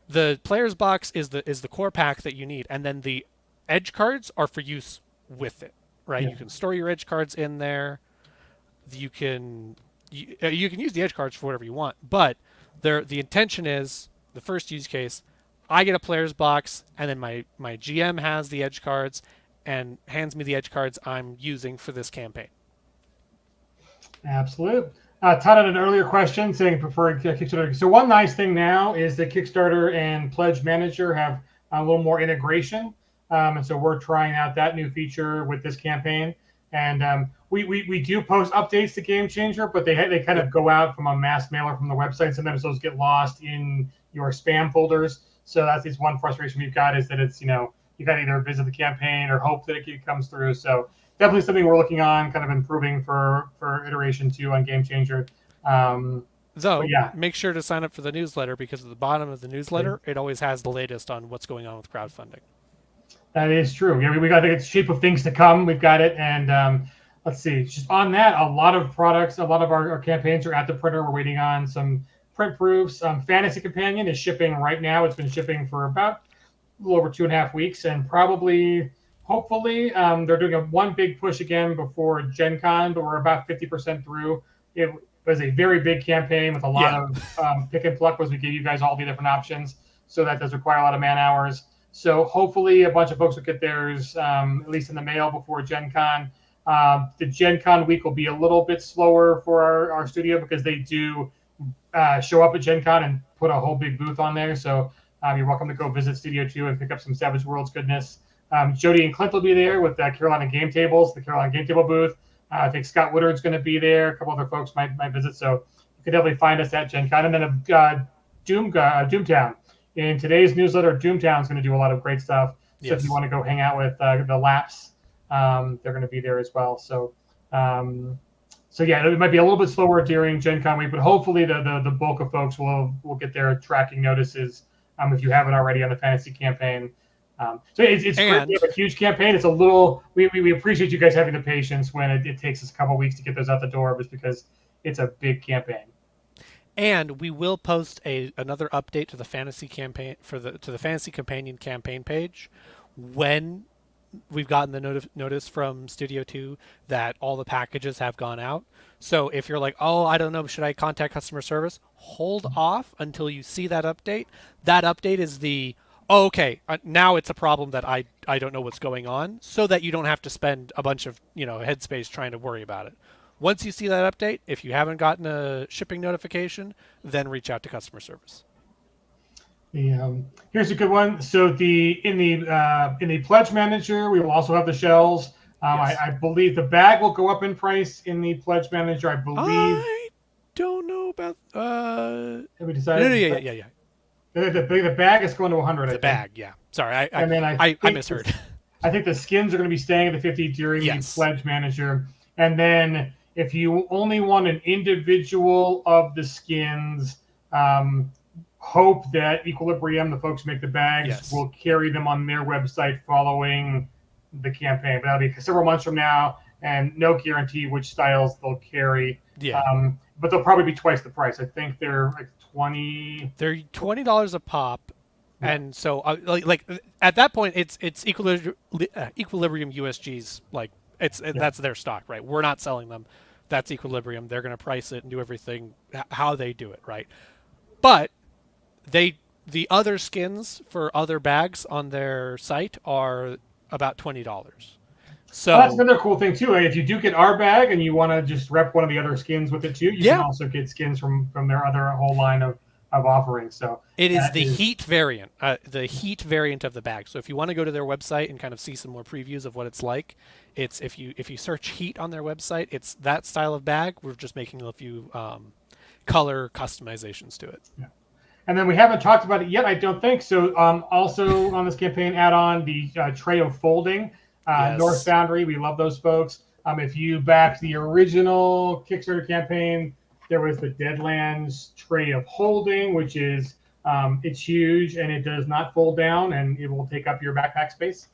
The player's box is the core pack that you need, and then the edge cards are for use with it, right? Yeah. You can store your edge cards in there. You can use the edge cards for whatever you want, but the intention is, the first use case, I get a player's box, and then my GM has the edge cards and hands me the edge cards I'm using for this campaign. Absolutely. Todd had an earlier question saying preferred Kickstarter. So one nice thing now is that Kickstarter and Pledge Manager have a little more integration. And so we're trying out that new feature with this campaign. And we do post updates to Game Changer, but they kind of go out from a mass mailer from the website. Sometimes those get lost in your spam folders. So that's one frustration we've got, is that it's, you got to either visit the campaign or hope that it comes through. So definitely something we're looking on, kind of improving for iteration 2 on Game Changer. Make sure to sign up for the newsletter, because at the bottom of the newsletter, it always has the latest on what's going on with crowdfunding. That is true. Yeah, we got the shape of things to come. We've got it. And let's see, just on that, a lot of products, a lot of our campaigns are at the printer. We're waiting on some print proofs. Fantasy Companion is shipping right now. It's been shipping for about a little over 2.5 weeks, and hopefully, they're doing one big push again before Gen Con, but we're about 50% through. It was a very big campaign with a lot of pick and pluck, as we gave you guys all the different options. So that does require a lot of man hours. So hopefully a bunch of folks will get theirs at least in the mail before Gen Con. The Gen Con week will be a little bit slower for our studio, because they do show up at Gen Con and put a whole big booth on there. So you're welcome to go visit Studio 2 and pick up some Savage Worlds goodness. Jody and Clint will be there with Carolina Game Tables, the Carolina Game Table booth. I think Scott Woodard's going to be there. A couple other folks might visit. So can definitely find us at Gen Con. And then Doomtown. In today's newsletter, Doomtown's going to do a lot of great stuff. So if you want to go hang out with the Laps, they're going to be there as well. So yeah, it might be a little bit slower during Gen Con week, but hopefully the bulk of folks will get their tracking notices if you haven't already on the fantasy campaign. So it's great. We have a huge campaign. It's a little. We appreciate you guys having the patience when it takes us a couple weeks to get those out the door, just because it's a big campaign. And we will post another update to the fantasy campaign to the fantasy companion campaign page when we've gotten the notice from Studio 2 that all the packages have gone out. So if you're like, oh, I don't know, should I contact customer service? Hold off until you see that update. That update is okay, now it's a problem that I don't know what's going on, so that you don't have to spend a bunch of headspace trying to worry about it. Once you see that update, if you haven't gotten a shipping notification, then reach out to customer service. Here's a good one. So in the Pledge Manager, we will also have the shells. Yes. I believe the bag will go up in price in the Pledge Manager. I believe. I don't know about. Have we decided? Yeah. The bag is going to 100. The bag, yeah. Sorry, I misheard. I think the skins are going to be staying at the 50 during the Pledge Manager, and then if you only want an individual of the skins, hope that Equilibrium, the folks who make the bags, will carry them on their website following the campaign. But that'll be several months from now, and no guarantee which styles they'll carry. Yeah. But they'll probably be twice the price. I think they're like $20. They're $20 a pop, and so like at that point, it's Equilibrium USG's that's their stock, right? We're not selling them. That's Equilibrium. They're going to price it and do everything how they do it, right? But the other skins for other bags on their site are about $20. So that's another cool thing too. If you do get our bag and you want to just rep one of the other skins with it too, you can also get skins from their other whole line of offerings. So it is the heat variant, of the bag. So if you want to go to their website and kind of see some more previews of what it's like, it's if you search heat on their website, it's that style of bag. We're just making a few color customizations to it. Yeah. And then we haven't talked about it yet, I don't think. So also on this campaign, add on the tray of folding. North Foundry, we love those folks. If you backed the original Kickstarter campaign, there was the Deadlands tray of holding, which is it's huge and it does not fold down and it will take up your backpack space.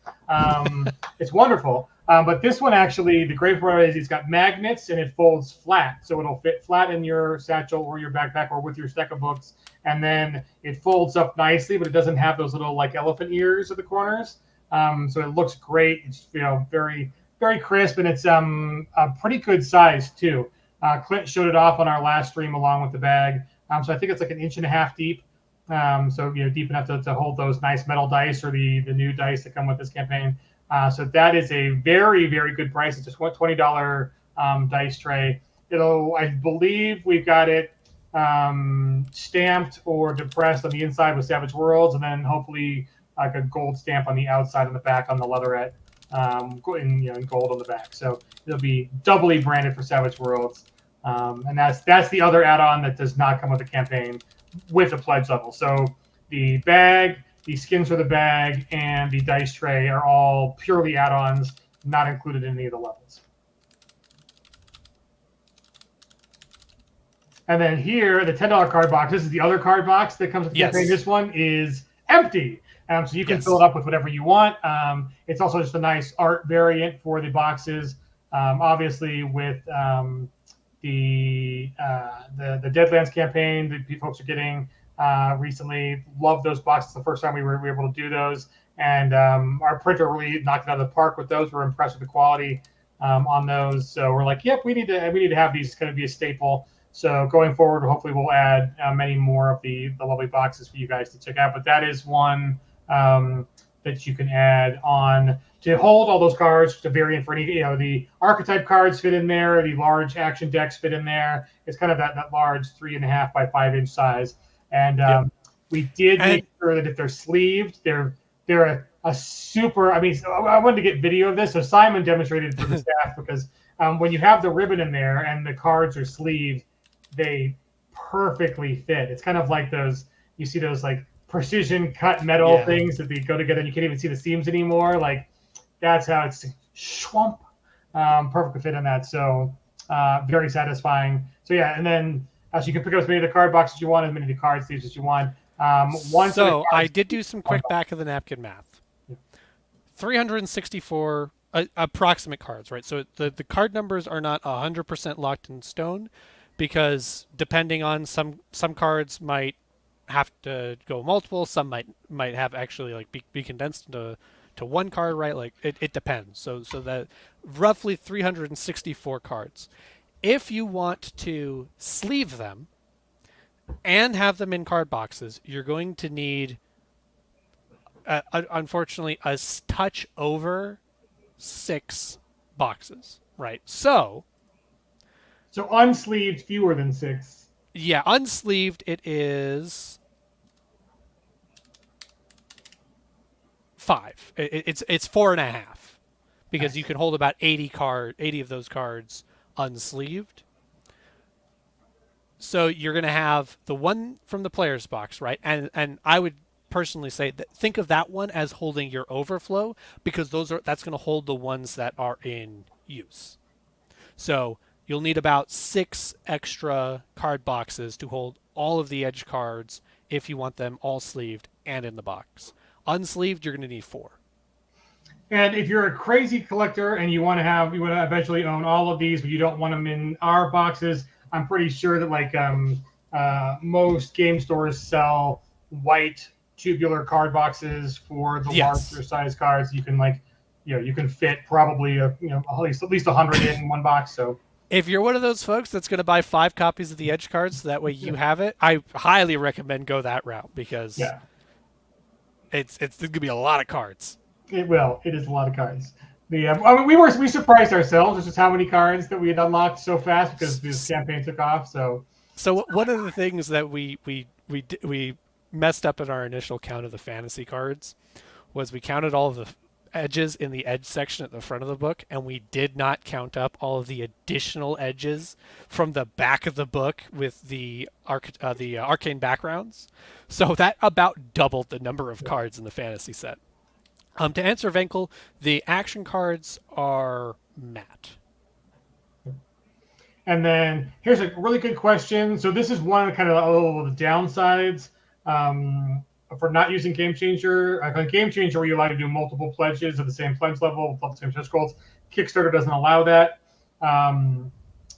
It's wonderful. But this one actually, the great part is it's got magnets and it folds flat. So it'll fit flat in your satchel or your backpack or with your stack of books. And then it folds up nicely, but it doesn't have those little like elephant ears at the corners. So it looks great. It's very, very crisp, and it's a pretty good size too. Clint showed it off on our last stream along with the bag. So I think it's like 1.5 inches deep. So deep enough to hold those nice metal dice or the new dice that come with this campaign. So that is a very, very good price. It's just $20 dice tray. I believe we've got it stamped or depressed on the inside with Savage Worlds, and then hopefully like a gold stamp on the outside and the back on the leatherette, in gold on the back. So it'll be doubly branded for Savage Worlds, and that's the other add-on that does not come with the campaign with the pledge level. So the bag, the skins for the bag, and the dice tray are all purely add-ons, not included in any of the levels. And then here, the $10 card box. This is the other card box that comes with the campaign. This one is empty. So you can fill it up with whatever you want. It's also just a nice art variant for the boxes. Obviously, with the Deadlands campaign that folks are getting recently, love those boxes. The first time we were able to do those, and our printer really knocked it out of the park with those. We're impressed with the quality on those. So we're like, yep, we need to have these. It's going to be a staple. So going forward, hopefully we'll add many more of the lovely boxes for you guys to check out. But that is one that you can add on to hold all those cards to variant for any, the archetype cards fit in there, the large action decks fit in there. It's kind of that large 3.5 by 5 inch size. And we did make sure that if they're sleeved, they're a super, I wanted to get video of this. So Simon demonstrated for the staff because when you have the ribbon in there and the cards are sleeved, they perfectly fit. It's kind of like those, you see those like precision cut metal Yeah. things that they go together and you can't even see the seams anymore. Like that's how it's schwump, perfect fit in that. So very satisfying. So yeah, and then so you can pick up as many of the card boxes you want, as many of the card sleeves as you want. One set of So I cards. did do some One quick box. back of the napkin math. 364 approximate cards, right? So the card numbers are not 100% locked in stone because depending on some cards might have to go multiple, some might have actually like be condensed into to one card, right? Like it depends. So that roughly 364 cards. If you want to sleeve them and have them in card boxes, you're going to need unfortunately a touch over 6 boxes, right? So So unsleeved, fewer than 6. yeah, unsleeved it is 5. It's 4.5 because you Nice. can hold about 80 of those cards unsleeved. So you're going to have the one from the player's box, right? And I would personally say that think of that one as holding your overflow because that's going to hold the ones that are in use. So you'll need about 6 extra card boxes to hold all of the edge cards if you want them all sleeved and in the box. Unsleeved, you're going to need 4. And if you're a crazy collector and you want to eventually own all of these, but you don't want them in our boxes, I'm pretty sure that like most game stores sell white tubular card boxes for the Yes. larger size cards. You can you can fit probably at least 100 in one box. So If you're one of those folks that's going to buy 5 copies of the edge cards so that way you have it, I highly recommend go that route because yeah, it's going to be a lot of cards. it is a lot of cards. I mean, we surprised ourselves just how many cards that we had unlocked so fast because this campaign took off. So So one of the things that we messed up in our initial count of the fantasy cards was we counted all of the edges in the edge section at the front of the book, and we did not count up all of the additional edges from the back of the book with the arcane backgrounds. So that about doubled the number of cards in the fantasy set. To answer Venkel, the action cards are matte. And then here's a really good question. So this is one of kind of the downsides for not using Game Changer. A Game Changer where you're allowed to do multiple pledges at the same pledge level, with the same stretch goals. Kickstarter doesn't allow that.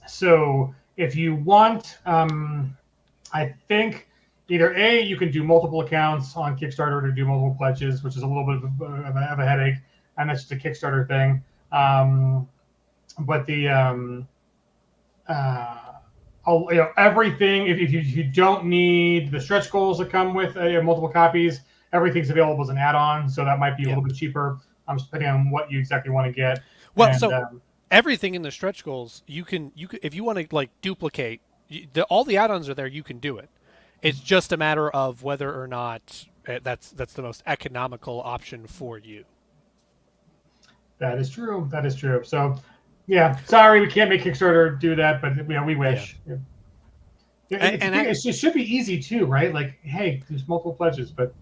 So if you want, I think either A, you can do multiple accounts on Kickstarter to do multiple pledges, which is a little bit of a headache, and that's just a Kickstarter thing. But the everything. If you don't need the stretch goals that come with multiple copies, everything's available as an add-on, so that might be a little bit cheaper. Depending on what you exactly want to get. Well, and, so everything in the stretch goals, you can if you want to like duplicate, all the add-ons are there. You can do it. It's just a matter of whether or not that's the most economical option for you. that is true. That is true. So, yeah, sorry we can't make Kickstarter do that, but we wish. Yeah. It should be easy too, right? Like, hey, there's multiple pledges, but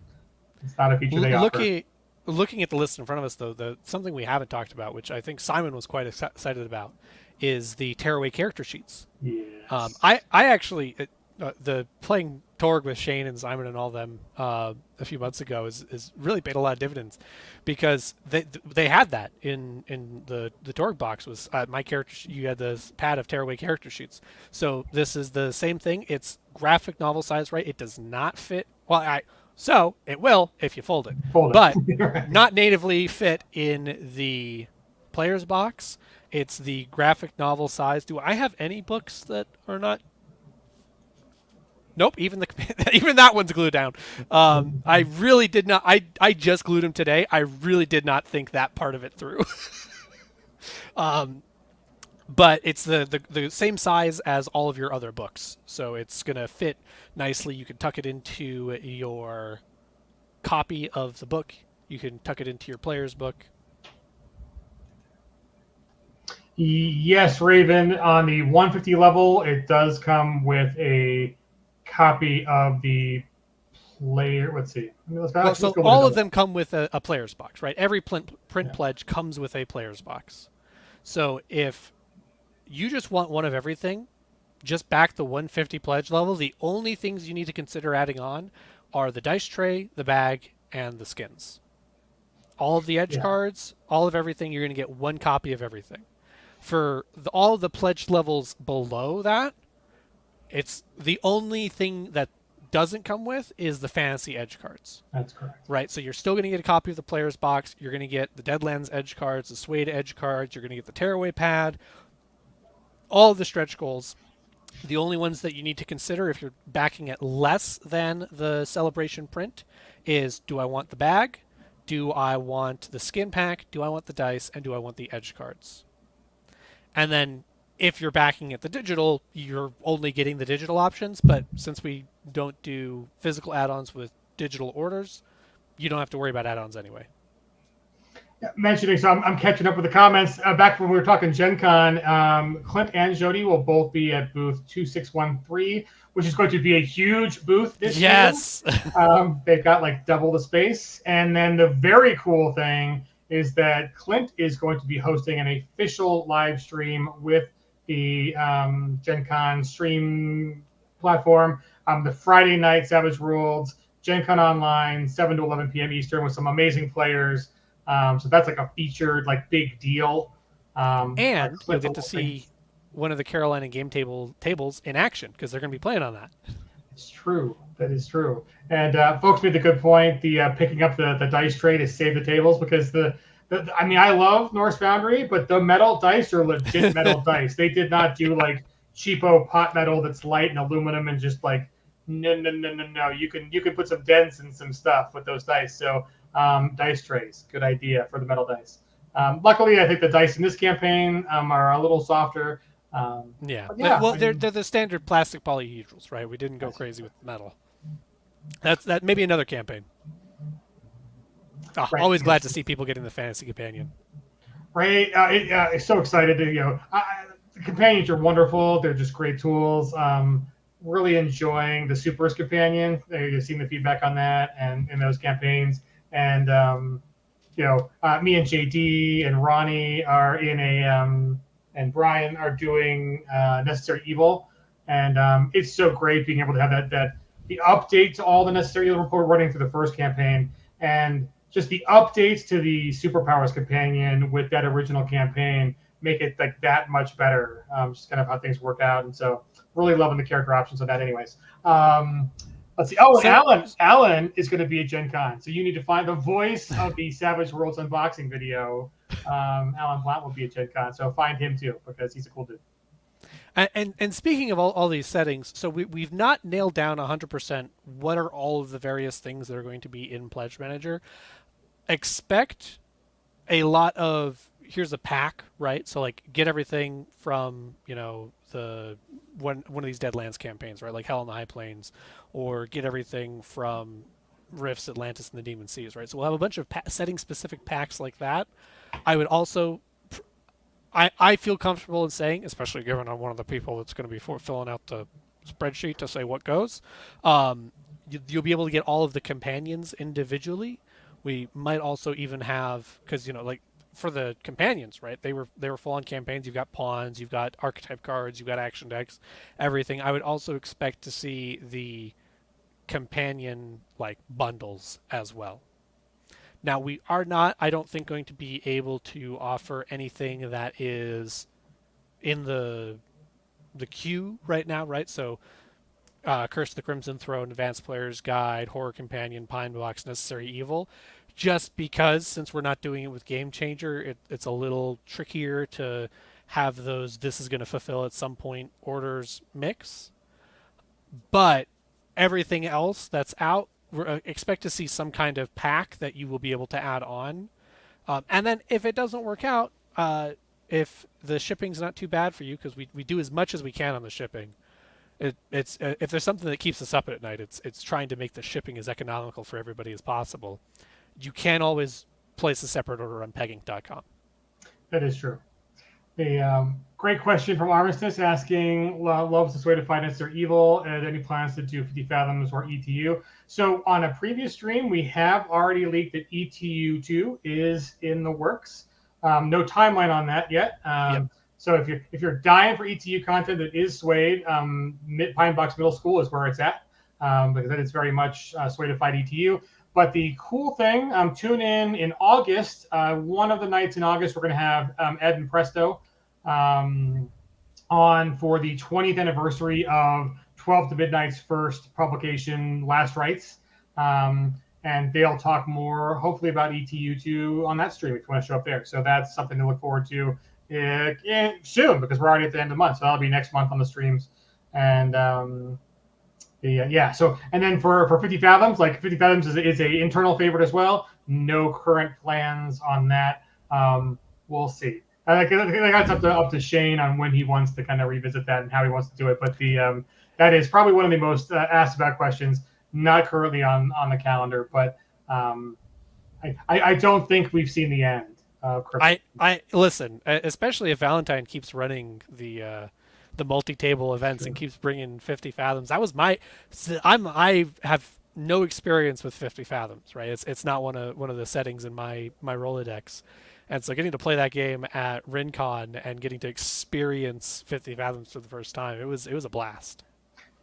it's not a feature they offer. Looking at the list in front of us, though, something we haven't talked about, which I think Simon was quite excited about, is the tearaway character sheets. Yes. I actually the playing Torg with Shane and Simon and all them a few months ago is really paid a lot of dividends because they had that in the Torg box was my character. You had this pad of tearaway character sheets. So this is the same thing. It's graphic novel size, right? It does not fit. So it will if you fold it, but Right. not natively fit in the player's box. It's the graphic novel size. Do I have any books that are not? Nope. Even that one's glued down. I really did not. I just glued them today. I really did not think that part of it through. But it's the same size as all of your other books, so it's gonna fit nicely. You can tuck it into your copy of the book. You can tuck it into your player's book. Yes, Raven. On the 150 level, it does come with a copy of the player. Let's see. I mean, let's Well, go so with a all of double. them come with a player's box, right? Every print Yeah. pledge comes with a player's box. So if you just want one of everything, just back the 150 pledge level. The only things you need to consider adding on are the dice tray, the bag, and the skins. All of the edge Yeah. cards, all of everything, you're going to get one copy of everything. For all of the pledge levels below that, it's the only thing that doesn't come with is the fantasy edge cards. That's correct. Right, so you're still going to get a copy of the player's box. You're going to get the Deadlands edge cards, the Suede edge cards. You're going to get the Tearaway pad, all of the stretch goals. The only ones that you need to consider if you're backing at less than the celebration print is, do I want the bag? Do I want the skin pack? Do I want the dice? And do I want the edge cards? And then if you're backing at the digital, you're only getting the digital options. But since we don't do physical add-ons with digital orders, you don't have to worry about add-ons anyway. Mentioning, so I'm catching up with the comments. Back when we were talking Gen Con, Clint and Jody will both be at booth 2613, which is going to be a huge booth this year. Yes. They've got like double the space. And then the very cool thing is that Clint is going to be hosting an official live stream with the Gen Con stream platform. The Friday night Savage Worlds, Gen Con Online, 7 to 11 p.m. Eastern with some amazing players. So that's like a featured, like, big deal. And you'll get to see one of the Carolina game tables in action because they're going to be playing on that. It's true. That is true. And folks made the good point. The picking up the dice tray to save the tables because I mean, I love Norse Foundry, but the metal dice are legit metal dice. They did not do like cheapo pot metal that's light and aluminum and just like no. You can put some dents and some stuff with those dice. So dice trays, good idea for the metal dice. Luckily, I think the dice in this campaign are a little softer. Yeah. Well, they're the standard plastic polyhedrals, right? We didn't go crazy with metal. That maybe another campaign. Oh, right. Always glad to see people getting the fantasy companion. Right. It's so excited to the companions are wonderful. They're just great tools. Really enjoying the Supers companion. You've seen the feedback on that and in those campaigns. And me and JD and Ronnie are in and Brian are doing Necessary Evil, and it's so great being able to have that the update to all the Necessary Evil report running through the first campaign, and just the updates to the Superpowers companion with that original campaign make it like that much better. Just kind of how things work out, and so really loving the character options of that. Anyways. Let's see. Oh, and Alan is going to be at Gen Con. So you need to find the voice of the Savage Worlds unboxing video. Alan Blount will be at Gen Con. So find him too, because he's a cool dude. And speaking of all these settings, so we've not nailed down 100% what are all of the various things that are going to be in Pledge Manager. Expect a lot of, here's a pack, right? So like get everything from, the one of these Deadlands campaigns, right? Like Hell in the High Plains, or get everything from Rifts, Atlantis, and the Demon Seas, right? So we'll have a bunch of setting-specific packs like that. I would also, I feel comfortable in saying, especially given I'm one of the people that's going to be filling out the spreadsheet to say what goes, you'll be able to get all of the companions individually. We might also even have, because for the companions, right? They were full-on campaigns. You've got pawns, you've got archetype cards, you've got action decks, everything. I would also expect to see the companion bundles as well. Now we are not, I don't think, going to be able to offer anything that is in the queue right now, right? So Curse of the Crimson Throne, Advanced Player's Guide, Horror Companion, Pine Box, Necessary Evil. Just because, since we're not doing it with Game Changer, it's a little trickier to have those this is going to fulfill at some point orders mix. But everything else that's out, expect to see some kind of pack that you will be able to add on. And then if it doesn't work out, if the shipping's not too bad for you, because we do as much as we can on the shipping, it's if there's something that keeps us up at night, it's trying to make the shipping as economical for everybody as possible. You can always place a separate order on pegging.com. That is true. A great question from Armistice asking, loves this way to finance their evil. Any plans to do 50 Fathoms or ETU? So on a previous stream, we have already leaked that ETU2 is in the works. No timeline on that yet. Yep. So if you're dying for ETU content that is Swayed, Pine Box Middle School is where it's at, because that is very much Swaydified ETU. But the cool thing, tune in August. One of the nights in August, we're going to have Ed and Presto on for the 20th anniversary of 12 to Midnight's first publication, Last Rites. And they'll talk more, hopefully, about ETU2 on that stream if you want to show up there. So that's something to look forward to soon, because we're already at the end of the month. So that'll be next month on the streams. And so and then for 50 Fathoms, like 50 Fathoms is a internal favorite as well. No current plans on that. We'll see. I think that's up to Shane on when he wants to kind of revisit that and how he wants to do it. But that is probably one of the most asked about questions. Not currently on the calendar, but I don't think we've seen the end of Christmas. I listen, especially if Valentine keeps running the multi-table events and keeps bringing 50 Fathoms. That was I have no experience with 50 Fathoms, right? It's not one of the settings in my Rolodex. And so getting to play that game at RinCon and getting to experience 50 Fathoms for the first time, it was a blast.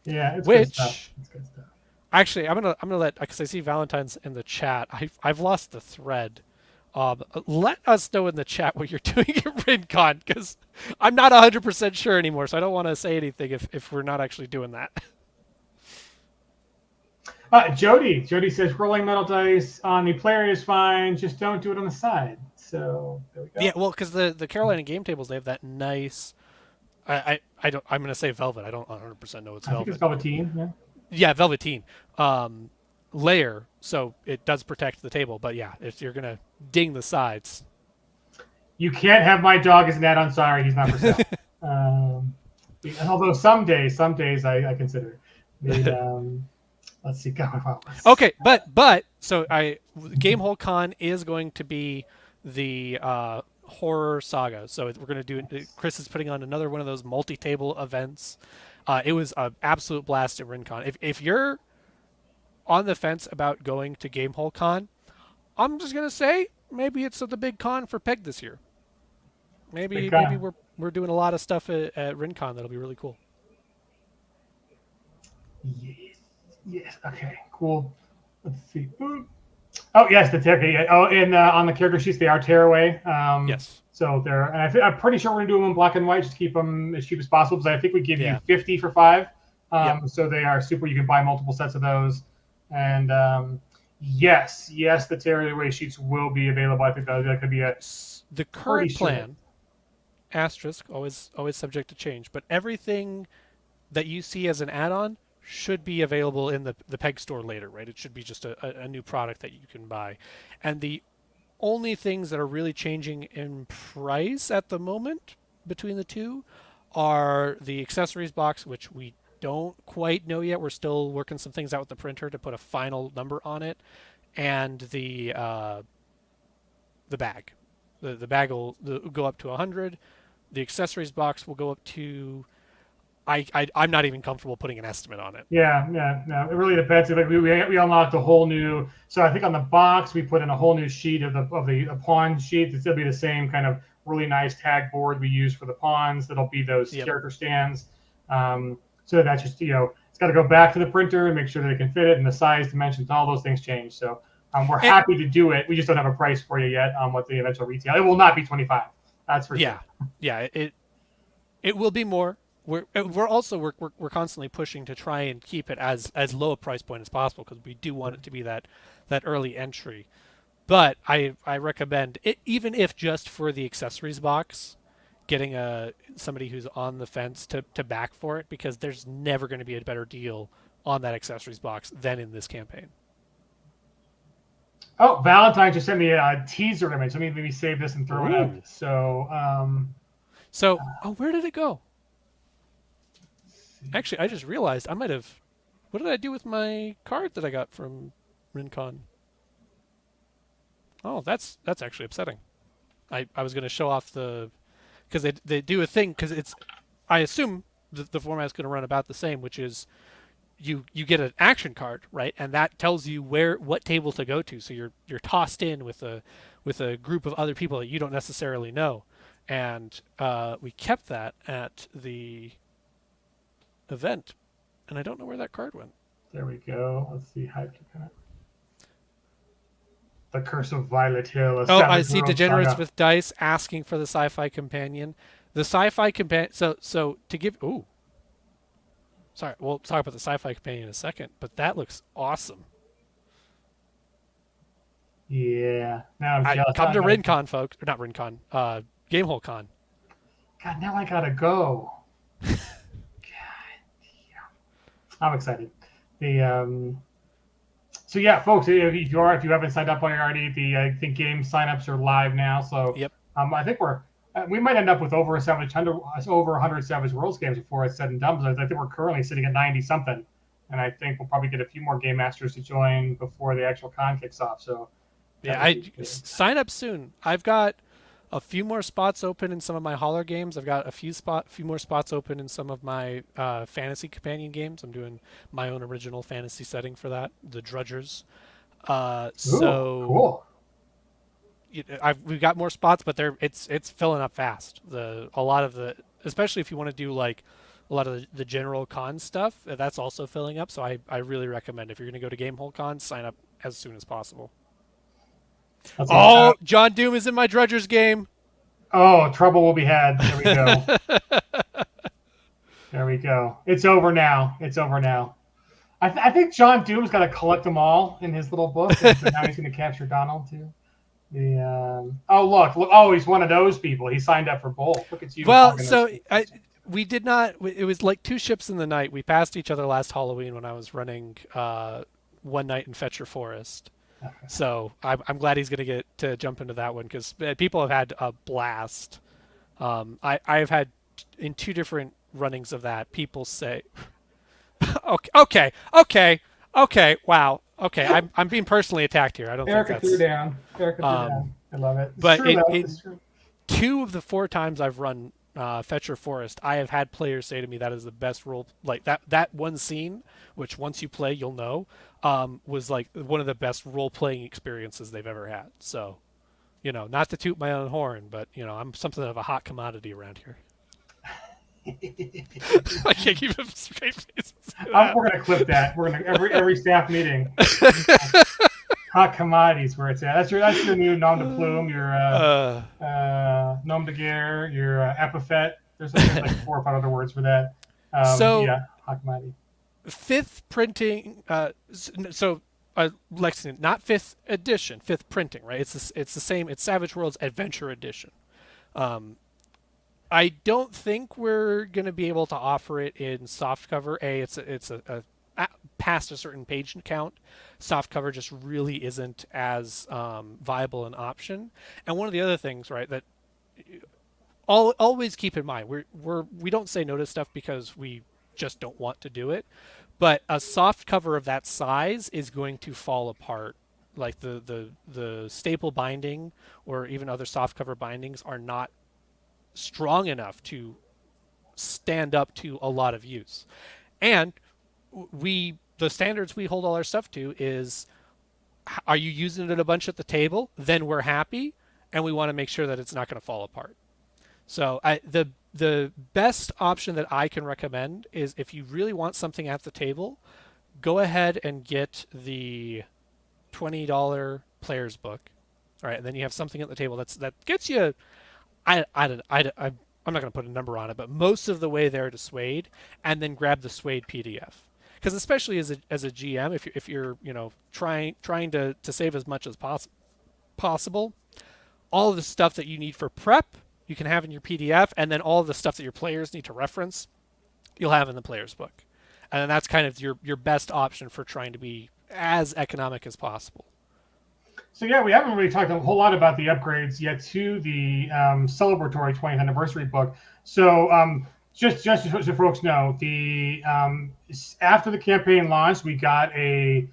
Yeah, it's good stuff. It's good stuff. Actually, I'm gonna let, because I see Valentine's in the chat. I've lost the thread. Let us know in the chat what you're doing at RinCon, because I'm not 100% sure anymore, so I don't want to say anything if we're not actually doing that. Jody says rolling metal dice on the player is fine, just don't do it on the side. So there we go. Yeah, well, because the Carolina game tables, they have that nice. I'm gonna say velvet. I don't 100% know it's velvet. I think it's velveteen. Yeah. Yeah, velveteen layer, so it does protect the table. But yeah, if you're gonna ding the sides, you can't have my dog as an add-on. Sorry, he's not for sale. Although some days I consider it. Let's see. Okay, but so Gamehole Con is going to be the horror saga. So we're going to do. Chris is putting on another one of those multi-table events. It was an absolute blast at RinCon. If you're on the fence about going to Gamehole Con, I'm just gonna say maybe it's the big con for Peg this year. Maybe we're doing a lot of stuff at RinCon that'll be really cool. Yes. Okay. Cool. Let's see. Oh yes, the tearaway. Yeah. Oh, and on the character sheets they are tearaway. Yes. So they're, and I'm pretty sure we're gonna do them in black and white just to keep them as cheap as possible. Because I think we give you 50 for 5. So they are super. You can buy multiple sets of those. And yes, the tearaway sheets will be available. I think that could be the current plan. Asterisk, always subject to change, but everything that you see as an add-on should be available in the Peg store later, right? It should be just a new product that you can buy. And the only things that are really changing in price at the moment between the two are the accessories box, which we don't quite know yet. We're still working some things out with the printer to put a final number on it, and the bag. The bag will go up to 100. The accessories box will go up to. I'm not even comfortable putting an estimate on it. Yeah, no, it really depends. Like we unlocked a whole new. So I think on the box we put in a whole new sheet of the pawn sheet. It'll be the same kind of really nice tag board we use for the pawns. That'll be those character stands. So that's just it's got to go back to the printer and make sure that it can fit it, and the size, dimensions, all those things change. So we're happy to do it. We just don't have a price for you yet on what the eventual retail. It will not be 25. That's for sure. Yeah. It will be more. We're also constantly pushing to try and keep it as low a price point as possible, because we do want it to be that early entry. But I recommend it, even if just for the accessories box, getting somebody who's on the fence to back for it, because there's never going to be a better deal on that accessories box than in this campaign. Oh, Valentine just sent me a teaser image. Let me maybe save this and throw it up. So, where did it go? Actually, I just realized I might have. What did I do with my card that I got from RinCon? Oh, that's actually upsetting. I was going to show off the because they do a thing because it's I assume the format's going to run about the same, which is you get an action card, right, and that tells you what table to go to. So you're tossed in with a group of other people that you don't necessarily know, and we kept that at the event, and I don't know where that card went. There we go. Let's see. The Curse of Violet Hill. Oh, I see. Degenerates with dice asking for the sci-fi companion. The sci-fi companion. So to give. Ooh. Sorry, we'll talk about the sci-fi companion in a second, but that looks awesome. Yeah. Now I'm jealous. Come to RinCon, folks. Or not RinCon. Gamehole Con. God, now I gotta go. God, yeah. I'm excited. So yeah, folks, if you haven't signed up already, I think game signups are live now. So yep. I think we might end up with over 100 Savage Worlds games before it's said and done. Because I think we're currently sitting at 90 something, and I think we'll probably get a few more game masters to join before the actual con kicks off. So yeah, I sign up soon. I've got a few more spots open in some of my Holler games. I've got a few more spots open in some of my fantasy companion games. I'm doing my own original fantasy setting for that, the Drudgers. So cool. We've got more spots, but it's filling up fast. Especially if you want to do like a lot of the general con stuff, that's also filling up. So I really recommend if you're going to go to Gamehole Con, sign up as soon as possible. John Doom is in my Drudgers game. Oh, trouble will be had. There we go. There we go. It's over now. I think John Doom's got to collect them all in his little book. And so now he's going to capture Donald too. Look! Oh, he's one of those people. He signed up for both. Look at you. Well, so we did not. It was like two ships in the night. We passed each other last Halloween when I was running one night in Fetcher Forest. Okay. So I'm glad he's going to get to jump into that one because people have had a blast. I've had in two different runnings of that. People say, okay, wow, okay, I'm being personally attacked here. I don't think that's. Erica threw down. I love it. But two of the 4 times I've run Fetcher Forest, I have had players say to me that is the best role. Like that one scene, which once you play you'll know, was like one of the best role-playing experiences they've ever had. So, not to toot my own horn, but I'm something of a hot commodity around here. I can't keep a straight face. We're gonna clip that. We're gonna every staff meeting. Hot commodities where it's at. That's your new nom de plume, your nom de guerre, your epithet. There's like 4 or 5 other words for that. Yeah, hot commodity. 5th printing. Lexington, not 5th edition, 5th printing, right? It's the same. It's Savage Worlds Adventure Edition. I don't think we're going to be able to offer it in softcover. It's a past a certain page count. Softcover just really isn't as viable an option. And one of the other things, right, that always keep in mind, we don't say no to stuff because we just don't want to do it. But a softcover of that size is going to fall apart. Like the staple binding or even other softcover bindings are not strong enough to stand up to a lot of use. And the standards we hold all our stuff to is, are you using it a bunch at the table? Then we're happy, and we want to make sure that it's not going to fall apart. So the best option that I can recommend is if you really want something at the table, go ahead and get the $20 player's book. All right, and then you have something at the table that gets you. I'm not going to put a number on it, but most of the way there to Suede, and then grab the Suede PDF. Because especially as a GM, if you're trying to save as much as possible, all of the stuff that you need for prep you can have in your PDF, and then all of the stuff that your players need to reference, you'll have in the player's book. And then that's kind of your best option for trying to be as economic as possible. So yeah, we haven't really talked a whole lot about the upgrades yet to the celebratory 20th anniversary book. So just so folks know, the after the campaign launched, we got a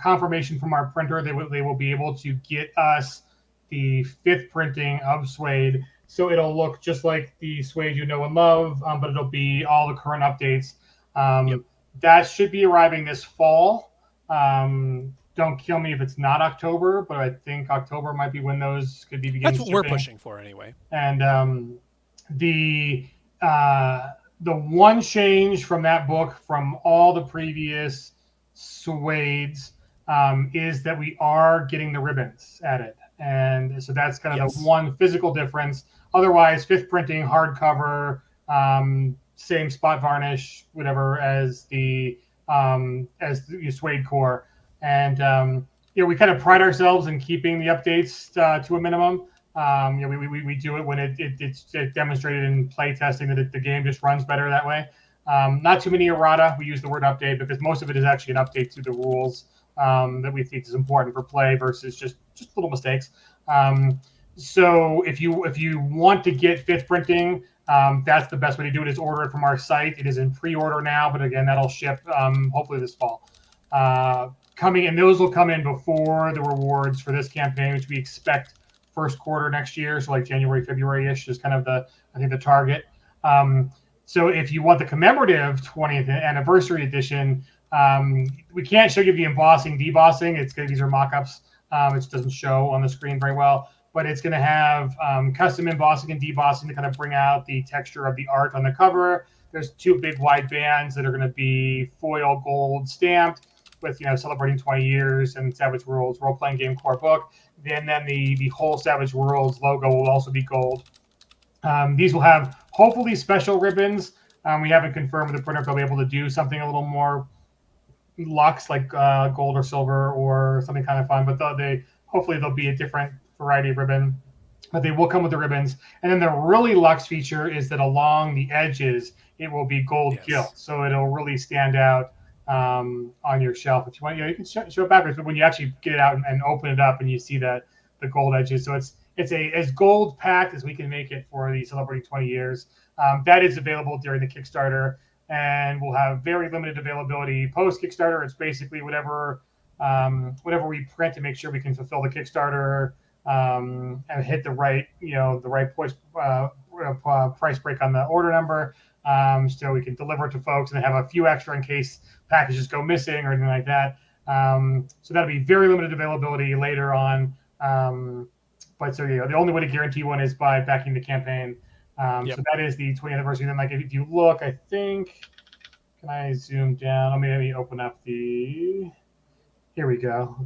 confirmation from our printer. They will be able to get us the 5th printing of Suede So it'll look just like the Suede you know and love, but it'll be all the current updates. Yep. That should be arriving this fall. Don't kill me if it's not October, but I think October might be when those could be begin That's what we're shipping. pushing for anyway. And the the one change from that book from all the previous Suedes is that we are getting the ribbons added, and so that's kind of the Yes. one physical difference. Otherwise, fifth printing, hardcover, same spot varnish, whatever as the suede core, and we kind of pride ourselves in keeping the updates to a minimum. We do it when it's demonstrated in play testing that the game just runs better that way. Not too many errata. We use the word update because most of it is actually an update to the rules that we think is important for play versus just little mistakes. So if you want to get fifth printing, that's the best way to do it is order it from our site. It is in pre-order now, but again, that'll ship hopefully this fall. Coming and those will come in before the rewards for this campaign, which we expect first quarter next year, so like January, February-ish is kind of the target. So if you want the commemorative 20th anniversary edition, we can't show you the embossing, debossing. These are mock-ups. It doesn't show on the screen very well, but it's going to have custom embossing and debossing to kind of bring out the texture of the art on the cover. There's two big wide bands that are going to be foil gold stamped with celebrating 20 years and Savage Worlds role-playing game core book. And then the whole Savage Worlds logo will also be gold. These will have hopefully special ribbons. We haven't confirmed with the printer if they'll be able to do something a little more luxe, like gold or silver or something kind of fun. But hopefully there'll be a different variety of ribbon. But they will come with the ribbons. And then the really luxe feature is that along the edges, it will be gold gilt. So it'll really stand out on your shelf. If you want, you can show it backwards, but when you actually get it out and open it up and you see the gold edges, so it's as gold packed as we can make it for the celebrating 20 years. That is available during the Kickstarter, and we'll have very limited availability post Kickstarter. It's basically whatever we print to make sure we can fulfill the Kickstarter and hit the right price break on the order number. So we can deliver it to folks and have a few extra in case packages go missing or anything like that. So that'll be very limited availability later on. But so the only way to guarantee one is by backing the campaign. So that is the 20th anniversary. Then if you look, I think, can I zoom down? Let me open up here we go.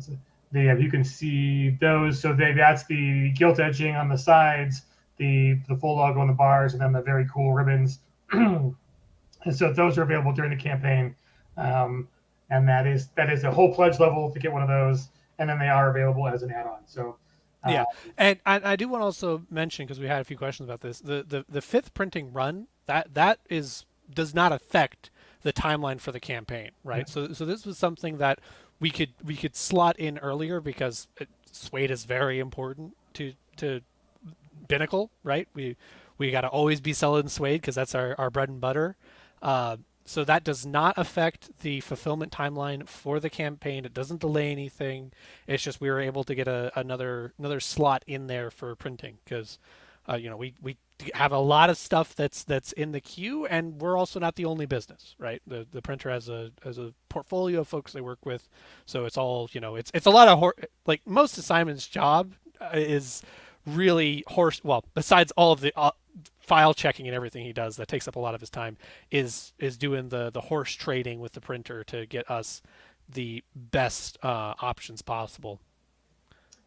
You can see those. So that's the gilt edging on the sides, the full logo on the bars, and then the very cool ribbons. And so those are available during the campaign, and that is a whole pledge level to get one of those, and then they are available as an add-on. So and I do want to also mention, because we had a few questions about this, the fifth printing run that does not affect the timeline for the campaign, right? So this was something that we could slot in earlier because Suede is very important to Binnacle, right? We got to always be selling Suede because that's our bread and butter. So that does not affect the fulfillment timeline for the campaign. It doesn't delay anything. It's just we were able to get another slot in there for printing because we have a lot of stuff that's in the queue, and we're also not the only business, right? The printer has a portfolio of folks they work with, so it's all it's a lot of like most of Simon's job is really besides all of the file checking and everything he does that takes up a lot of his time is doing the horse trading with the printer to get us the best options possible.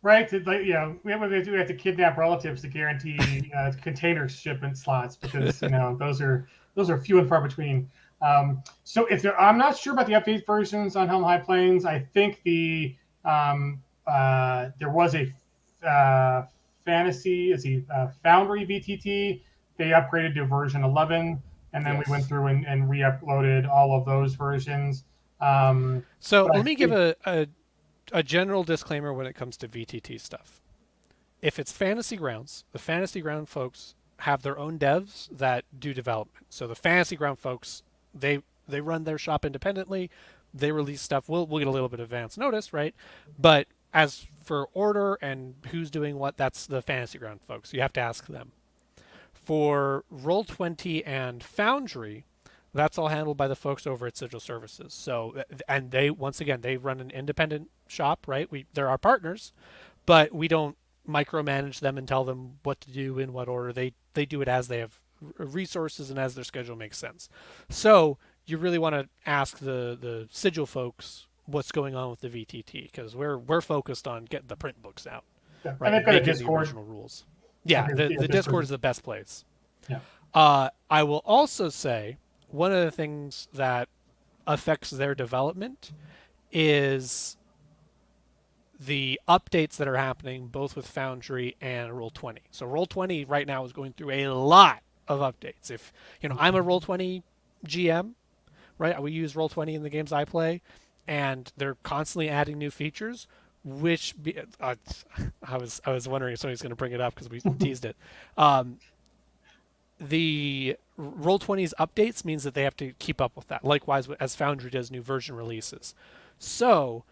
Right, we have to kidnap relatives to guarantee container shipment slots because those are few and far between. So I'm not sure about the update versions on Helm High Plains. I think there was a Fantasy Foundry VTT. They upgraded to version 11, and then we went through and re-uploaded all of those versions. So let me give a general disclaimer when it comes to VTT stuff. If it's Fantasy Grounds, the Fantasy Ground folks have their own devs that do development. So the Fantasy Ground folks, they run their shop independently. They release stuff. We'll get a little bit of advance notice, right? But as for order and who's doing what, that's the Fantasy Ground folks. You have to ask them. For Roll20 and Foundry, that's all handled by the folks over at Sigil Services. So, and they, once again, they run an independent shop, right? They're our partners, but we don't micromanage them and tell them what to do in what order. They do it as they have resources and as their schedule makes sense. So you really want to ask the Sigil folks what's going on with the VTT, because we're focused on getting the print books out, Yeah. right? And they've got a Making the Discord. original rules. Yeah, Okay, the Discord is the best place. Yeah. I will also say one of the things that affects their development is the updates that are happening both with Foundry and Roll20. So Roll20 right now is going through a lot of updates. If I'm a Roll20 GM, right? We use Roll20 in the games I play, and they're constantly adding new features. I was wondering if somebody's going to bring it up because we teased it. The Roll20's updates means that they have to keep up with that. Likewise, as Foundry does new version releases. So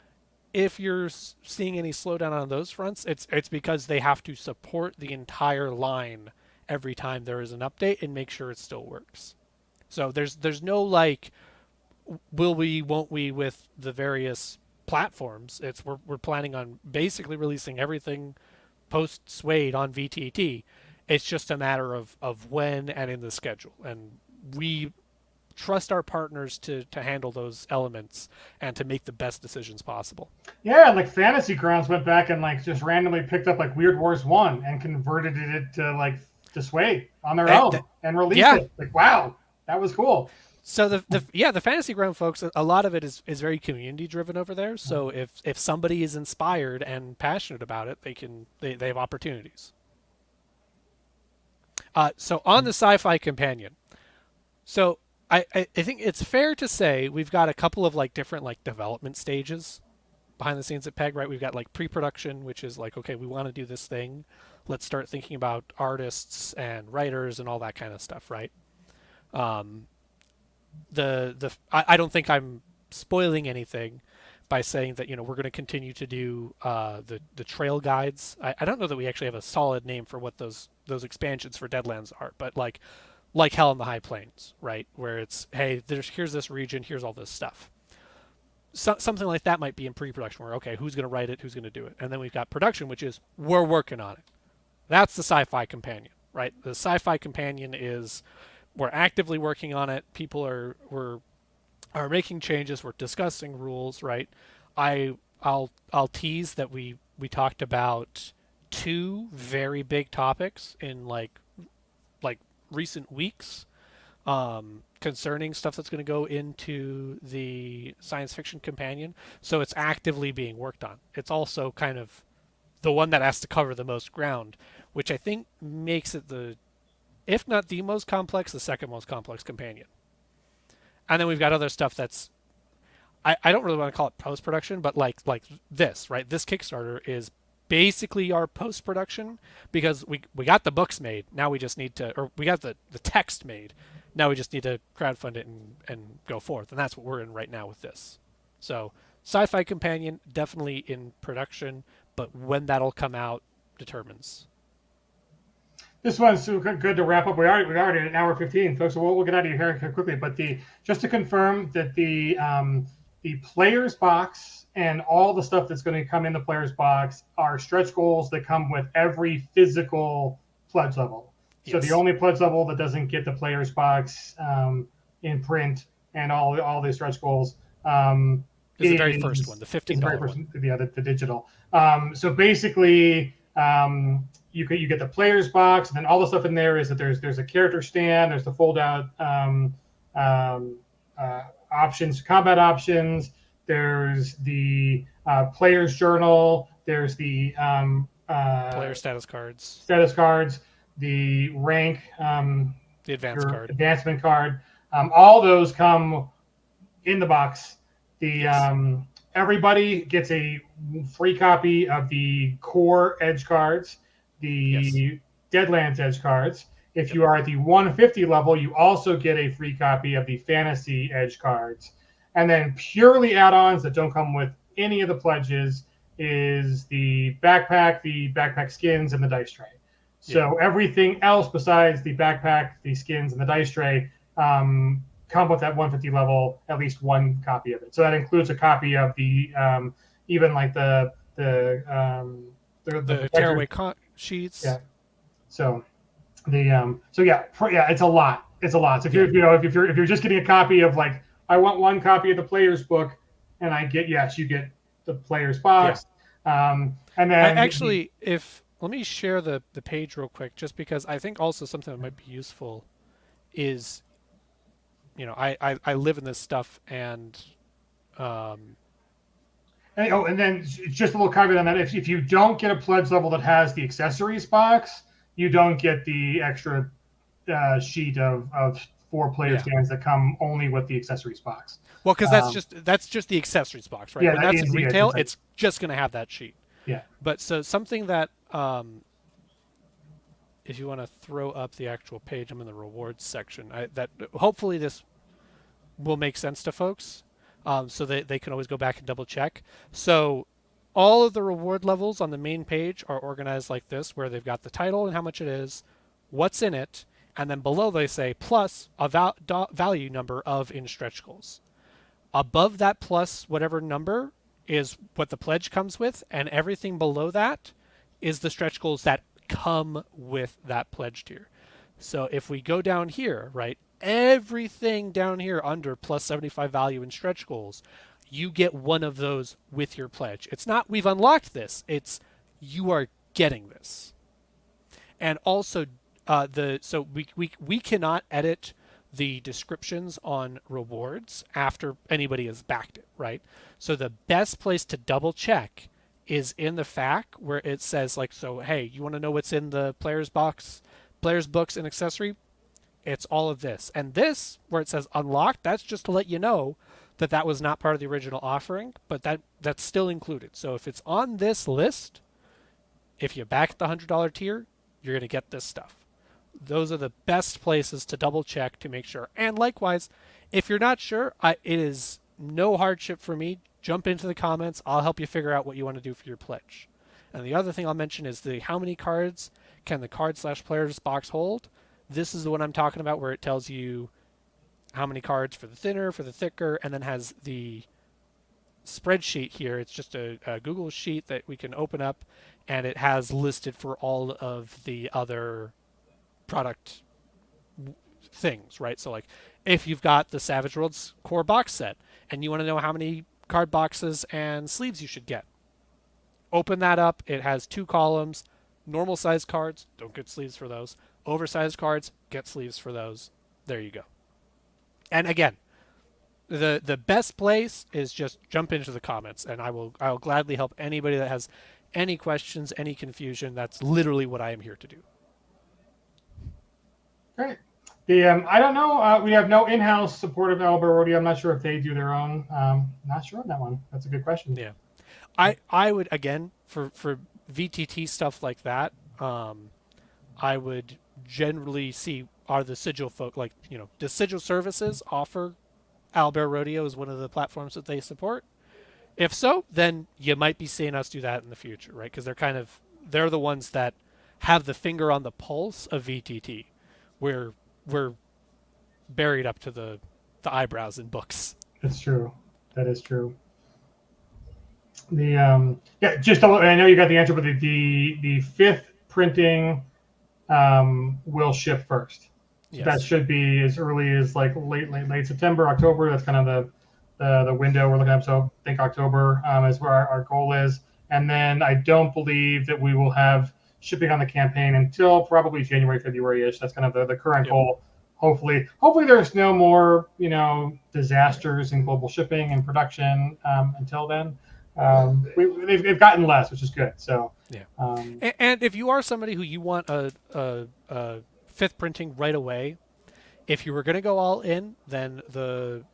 if you're seeing any slowdown on those fronts, it's because they have to support the entire line every time there is an update and make sure it still works. So there's no like will we, won't we with the various platforms. It's we're planning on basically releasing everything post Suede on VTT. It's just a matter of when and in the schedule. And we trust our partners to handle those elements and to make the best decisions possible. Yeah, like Fantasy Grounds went back and like just randomly picked up like Weird Wars 1 and converted it to like to Sway on their own and released it. Like, wow, that was cool. So the Fantasy Ground folks, a lot of it is very community driven over there. So if somebody is inspired and passionate about it, they have opportunities. So on the Sci-Fi Companion, so I think it's fair to say we've got a couple of like different like development stages behind the scenes at PEG, right? We've got like pre-production, which is like, okay, we want to do this thing. Let's start thinking about artists and writers and all that kind of stuff, right? I don't think I'm spoiling anything by saying that we're going to continue to do the trail guides. I don't know that we actually have a solid name for what those expansions for Deadlands are, but like Hell in the High Plains, right? Where it's, hey, here's this region, here's all this stuff. Something like that might be in pre-production where, okay, who's going to write it, who's going to do it? And then we've got production, which is we're working on it. That's the Sci-Fi Companion, right? The Sci-Fi Companion is we're actively working on it. People are making changes. We're discussing rules, right? I'll tease that we talked about two very big topics in like recent weeks concerning stuff that's going to go into the science fiction companion. So it's actively being worked on. It's also kind of the one that has to cover the most ground, which I think makes it if not the most complex, the second most complex companion. And then we've got other stuff that's I don't really want to call it post-production, but like this, right? This Kickstarter is basically our post-production because we got the books made. Now we just need to, or we got the text made. Now we just need to crowdfund it and go forth. And that's what we're in right now with this. So Sci-Fi Companion, definitely in production, but when that'll come out determines. This one's so good to wrap up. We're already at an hour 15, folks. So we'll get out of here quickly. But just to confirm that the player's box and all the stuff that's going to come in the player's box are stretch goals that come with every physical pledge level. Yes. So the only pledge level that doesn't get the player's box in print and all the stretch goals is the very first one, the $15 one. Yeah, the digital. So basically, you get the player's box, and then all the stuff in there is that there's a character stand, there's the fold out options, combat options. There's the player's journal. There's the player status cards. The rank. The advancement card. All those come in the box. Everybody gets a free copy of the core edge cards, the Deadlands edge cards. If you are at the 150 level, you also get a free copy of the fantasy edge cards. And then purely add-ons that don't come with any of the pledges is the backpack skins, and the dice tray. So everything else besides the backpack, the skins, and the dice tray come with that 150 level, at least one copy of it. So that includes a copy of the even like the tearaway sheets. Yeah. So it's a lot. It's a lot. So if you're just getting a copy of like, I want one copy of the player's book, and you get the player's box. And then let me share the page real quick, just because I think also something that might be useful is, I live in this stuff, and and then just a little caveat on that: if you don't get a pledge level that has the accessories box, you don't get the extra sheet of 4 player stands that come only with the accessories box. Well, because that's just the accessories box, right? Yeah, when that's in retail, it's just going to have that sheet. Yeah. But so something that, if you want to throw up the actual page, I'm in the rewards section. That hopefully this will make sense to folks, so that they can always go back and double check. So all of the reward levels on the main page are organized like this, where they've got the title and how much it is, what's in it, and then below they say plus a value number of in stretch goals. Above that plus whatever number is what the pledge comes with, and everything below that is the stretch goals that come with that pledge tier. So if we go down here, right, everything down here under plus 75 value in stretch goals, you get one of those with your pledge. It's not we've unlocked this, it's you are getting this. And also so we cannot edit the descriptions on rewards after anybody has backed it, right? So the best place to double check is in the FAQ, where it says like, so hey, you want to know what's in the player's books and accessory? It's all of this. And this, where it says unlocked, that's just to let you know that was not part of the original offering, but that's still included. So if it's on this list, if you back the $100 tier, you're going to get this stuff. Those are the best places to double check to make sure. And likewise, if you're not sure, it is no hardship for me. Jump into the comments. I'll help you figure out what you want to do for your pledge. And the other thing I'll mention is how many cards can the card/players box hold. This is the one I'm talking about, where it tells you how many cards for the thinner, for the thicker, and then has the spreadsheet here. It's just a Google sheet that we can open up, and it has listed for all of the other product things, right? So like if you've got the Savage Worlds core box set and you want to know how many card boxes and sleeves you should get, open that up. It has 2 columns. Normal size cards, don't get sleeves for those. Oversized cards, get sleeves for those. There you go. And again, the best place is just jump into the comments, and I'll gladly help anybody that has any questions, any confusion. That's literally what I am here to do. Great. I don't know. We have no in-house support of Albert Rodeo. I'm not sure if they do their own. Not sure on that one. That's a good question. Yeah, I would, again, for VTT stuff like that, I would generally see, are the sigil folk, like, does sigil services offer Albert Rodeo as one of the platforms that they support? If so, then you might be seeing us do that in the future, right? Because they're the ones that have the finger on the pulse of VTT. We're buried up to the eyebrows in books. That's true. That is true. Just I know you got the answer, but the 5th printing will ship first. Yes. That should be as early as like late September, October. That's kind of the window we're looking at. So I think October is where our goal is. And then I don't believe that we will have shipping on the campaign until probably January, February-ish. That's kind of the current goal. Hopefully there's no more, disasters in global shipping and production until then. They've gotten less, which is good. So yeah. And if you are somebody who you want a 5th printing right away, if you were going to go all in, then the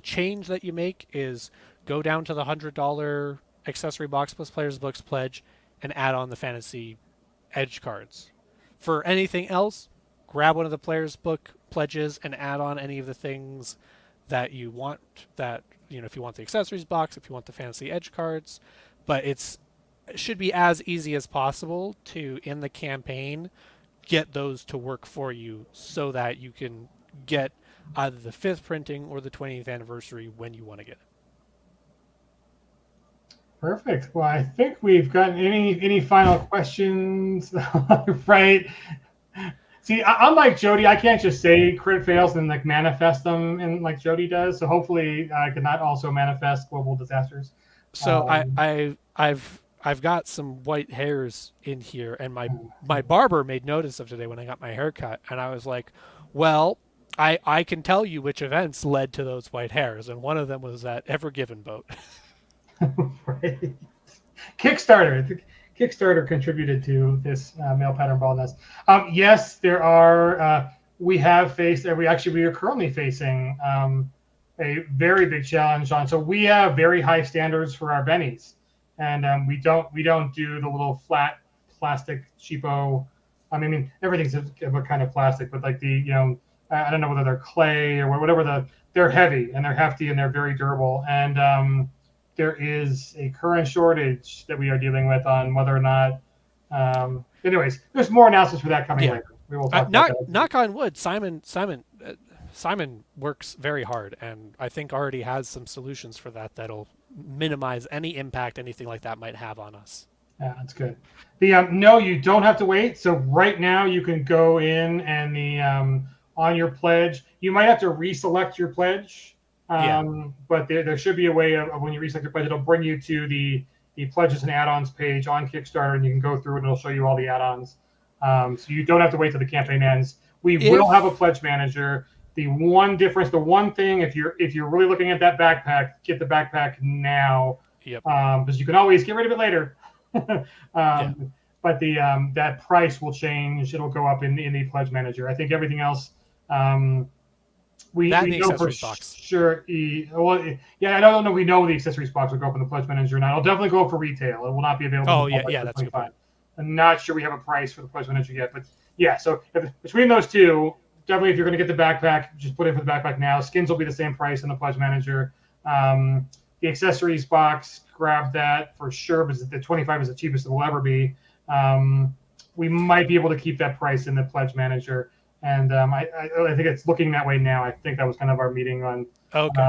change that you make is go down to the $100 accessory box plus players books pledge and add on the fantasy edge cards. For anything else, grab one of the players book pledges and add on any of the things that you want, that if you want the accessories box, if you want the fantasy edge cards. But it's should be as easy as possible to, in the campaign, get those to work for you so that you can get either the 5th printing or the 20th anniversary when you want to get it. Perfect. Well, I think we've gotten any final questions, right? See, unlike Jody, I can't just say crit fails and like manifest them and like Jody does. So hopefully, I could not also manifest global disasters. So I've got some white hairs in here, and my barber made notice of today when I got my haircut, and I was like, well, I can tell you which events led to those white hairs, and one of them was that Ever Given boat. Right. Kickstarter. The Kickstarter contributed to this male pattern baldness. Yes, there are. We have faced. We are currently facing a very big challenge on. So we have very high standards for our bennies, and we don't do the little flat plastic cheapo. I mean everything's of a kind of plastic, but like the I don't know whether they're clay or whatever they're heavy and they're hefty and they're very durable and there is a current shortage that we are dealing with on whether or not. Anyways, there's more announcements for that coming later. We will talk about that. Knock on wood. Simon works very hard, and I think already has some solutions for that'll minimize any impact anything like that might have on us. Yeah, that's good. No, you don't have to wait. So right now you can go in and on your pledge, you might have to reselect your pledge. But there should be a way of when you reselect your pledge, it'll bring you to the pledges and add-ons page on Kickstarter, and you can go through it and it'll show you all the add-ons. So you don't have to wait till the campaign ends. We will have a pledge manager. The one difference, the one thing, if you're really looking at that backpack, get the backpack now. Yep. Because you can always get rid of it later. But that price will change. It'll go up in the pledge manager. I think everything else. We know for sure. I don't know. We know the accessories box will go up in the pledge manager now. It'll definitely go up for retail. It will not be available. Oh yeah, that's a good point. I'm not sure we have a price for the pledge manager yet, but yeah. So between those two, definitely if you're going to get the backpack, just put in for the backpack now. Skins will be the same price in the pledge manager. The accessories box, grab that for sure, because the 25 is the cheapest it will ever be. We might be able to keep that price in the pledge manager. And I think it's looking that way now. I think that was kind of our meeting on. Okay.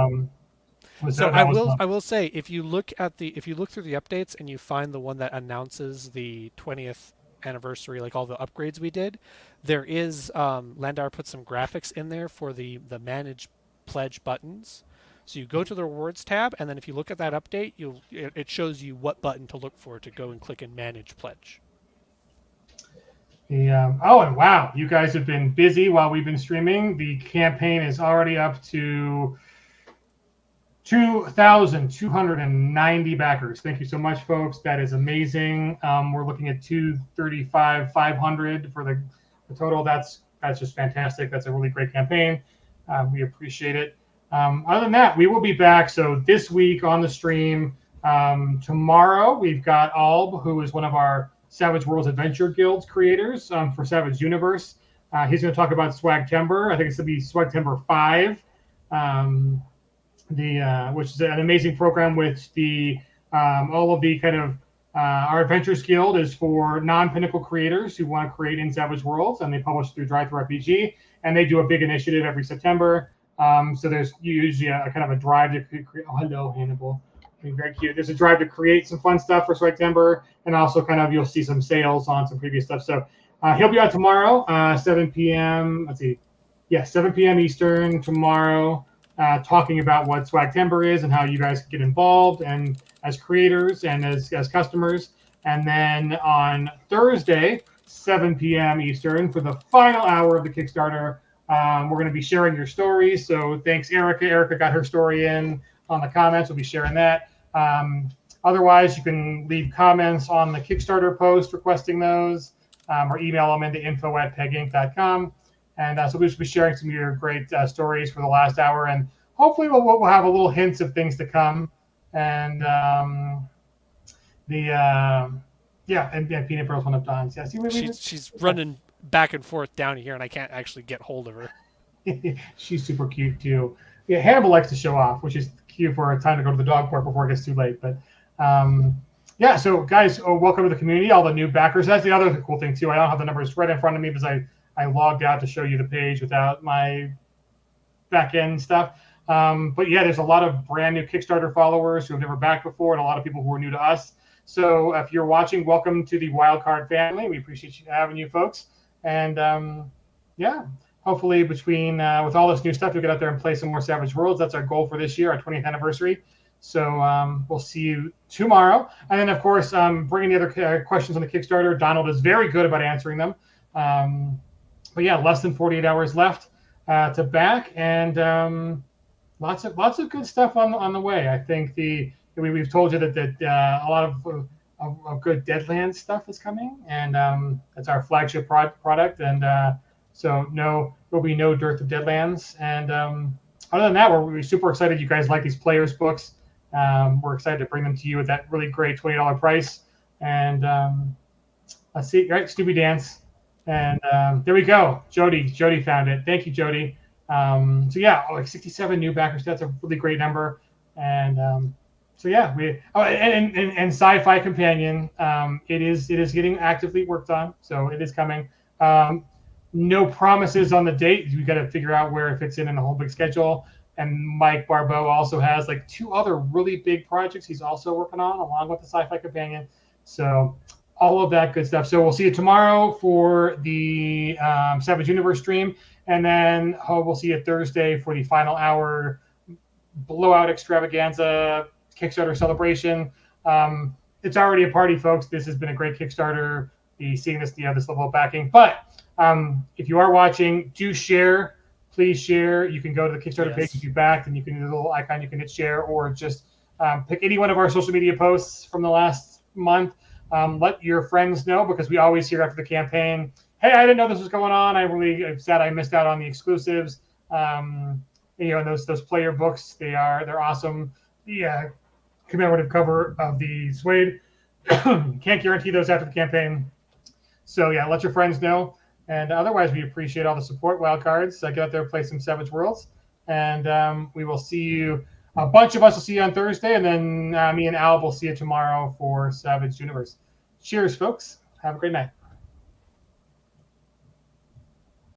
I will say if you look through the updates and you find the one that announces the 20th anniversary, like all the upgrades we did, there is Landar put some graphics in there for the manage pledge buttons. So you go to the rewards tab, and then if you look at that update, it shows you what button to look for to go and click and manage pledge. And wow, you guys have been busy while we've been streaming. The campaign is already up to 2,290 backers. Thank you so much, folks. That is amazing. We're looking at 235,500 for the total. That's just fantastic. That's a really great campaign. We appreciate it. Other than that, we will be back. So this week on the stream, tomorrow we've got Alb, who is one of our Savage Worlds Adventure Guild creators for Savage Universe. He's going to talk about Swagtember. I think it's going to be Swagtember 5, which is an amazing program which all of the kind of our Adventures Guild is for non-Pinnacle creators who want to create in Savage Worlds, and they publish through Drive-Thru-RPG, and they do a big initiative every September. So there's usually a kind of a drive to create. Oh, hello, Hannibal. Very cute. There's a drive to create some fun stuff for Swagtember, and also kind of you'll see some sales on some previous stuff. So he'll be on tomorrow, 7 p.m. 7 p.m. Eastern tomorrow, talking about what Swagtember is and how you guys can get involved and as creators and as customers. And then on Thursday, 7 p.m. Eastern, for the final hour of the Kickstarter, we're going to be sharing your stories. So thanks, Erica. Erica got her story in on the comments. We'll be sharing that. Otherwise, you can leave comments on the Kickstarter post requesting those, or email them into info@peginc.com. And so we'll be sharing some of your great stories for the last hour. And hopefully we'll have a little hints of things to come. And and Peanut Brittle one of Dawn's. Yeah, she's running back and forth down here, and I can't actually get hold of her. She's super cute too. Yeah, Hannibal likes to show off, which is cute for a time to go to the dog park before it gets too late. But yeah, so guys, welcome to the community, all the new backers. That's the other cool thing too. I don't have the numbers right in front of me because I logged out to show you the page without my back end stuff. But yeah, there's a lot of brand new Kickstarter followers who have never backed before, and a lot of people who are new to us. So if you're watching, welcome to the Wildcard family. We appreciate having you folks. And yeah, hopefully between with all this new stuff, we'll get out there and play some more Savage Worlds. That's our goal for this year, our 20th anniversary. So we'll see you tomorrow. And then, of course, bringing the other questions on the Kickstarter. Donald is very good about answering them. But yeah, less than 48 hours left to back, and lots of good stuff on the way. I think we've told you that a lot of good Deadlands stuff is coming, and that's our flagship product. And so there'll be no dearth of Deadlands. And other than that, we're super excited. You guys like these players books. We're excited to bring them to you at that really great $20 price. And let's see, right, Scooby Dance. And there we go. Jody found it. Thank you, Jody. So yeah, like 67 new backers. That's a really great number. And so yeah, and Sci-Fi Companion. It is getting actively worked on. So it is coming. No promises on the date. We got to figure out where it fits in a whole big schedule. And Mike Barbeau also has like 2 other really big projects he's also working on along with the Sci-Fi Companion. So all of that good stuff. So we'll see you tomorrow for the Savage Universe stream, and then we'll see you Thursday for the final hour blowout extravaganza Kickstarter celebration. It's already a party, folks. This has been a great Kickstarter. Seeing this level of backing. But if you are watching, do share. Please share. You can go to the Kickstarter page if you backed, and you can do the little icon. You can hit share, or just pick any one of our social media posts from the last month. Let your friends know, because we always hear after the campaign, hey, I didn't know this was going on. I'm sad I missed out on the exclusives. Those player books, they're awesome. The commemorative cover of the Suede. Can't guarantee those after the campaign. So yeah, let your friends know. And otherwise, we appreciate all the support. Wildcards, get out there, play some Savage Worlds, and we will see you. A bunch of us will see you on Thursday, and then me and Al will see you tomorrow for Savage Universe. Cheers, folks. Have a great night.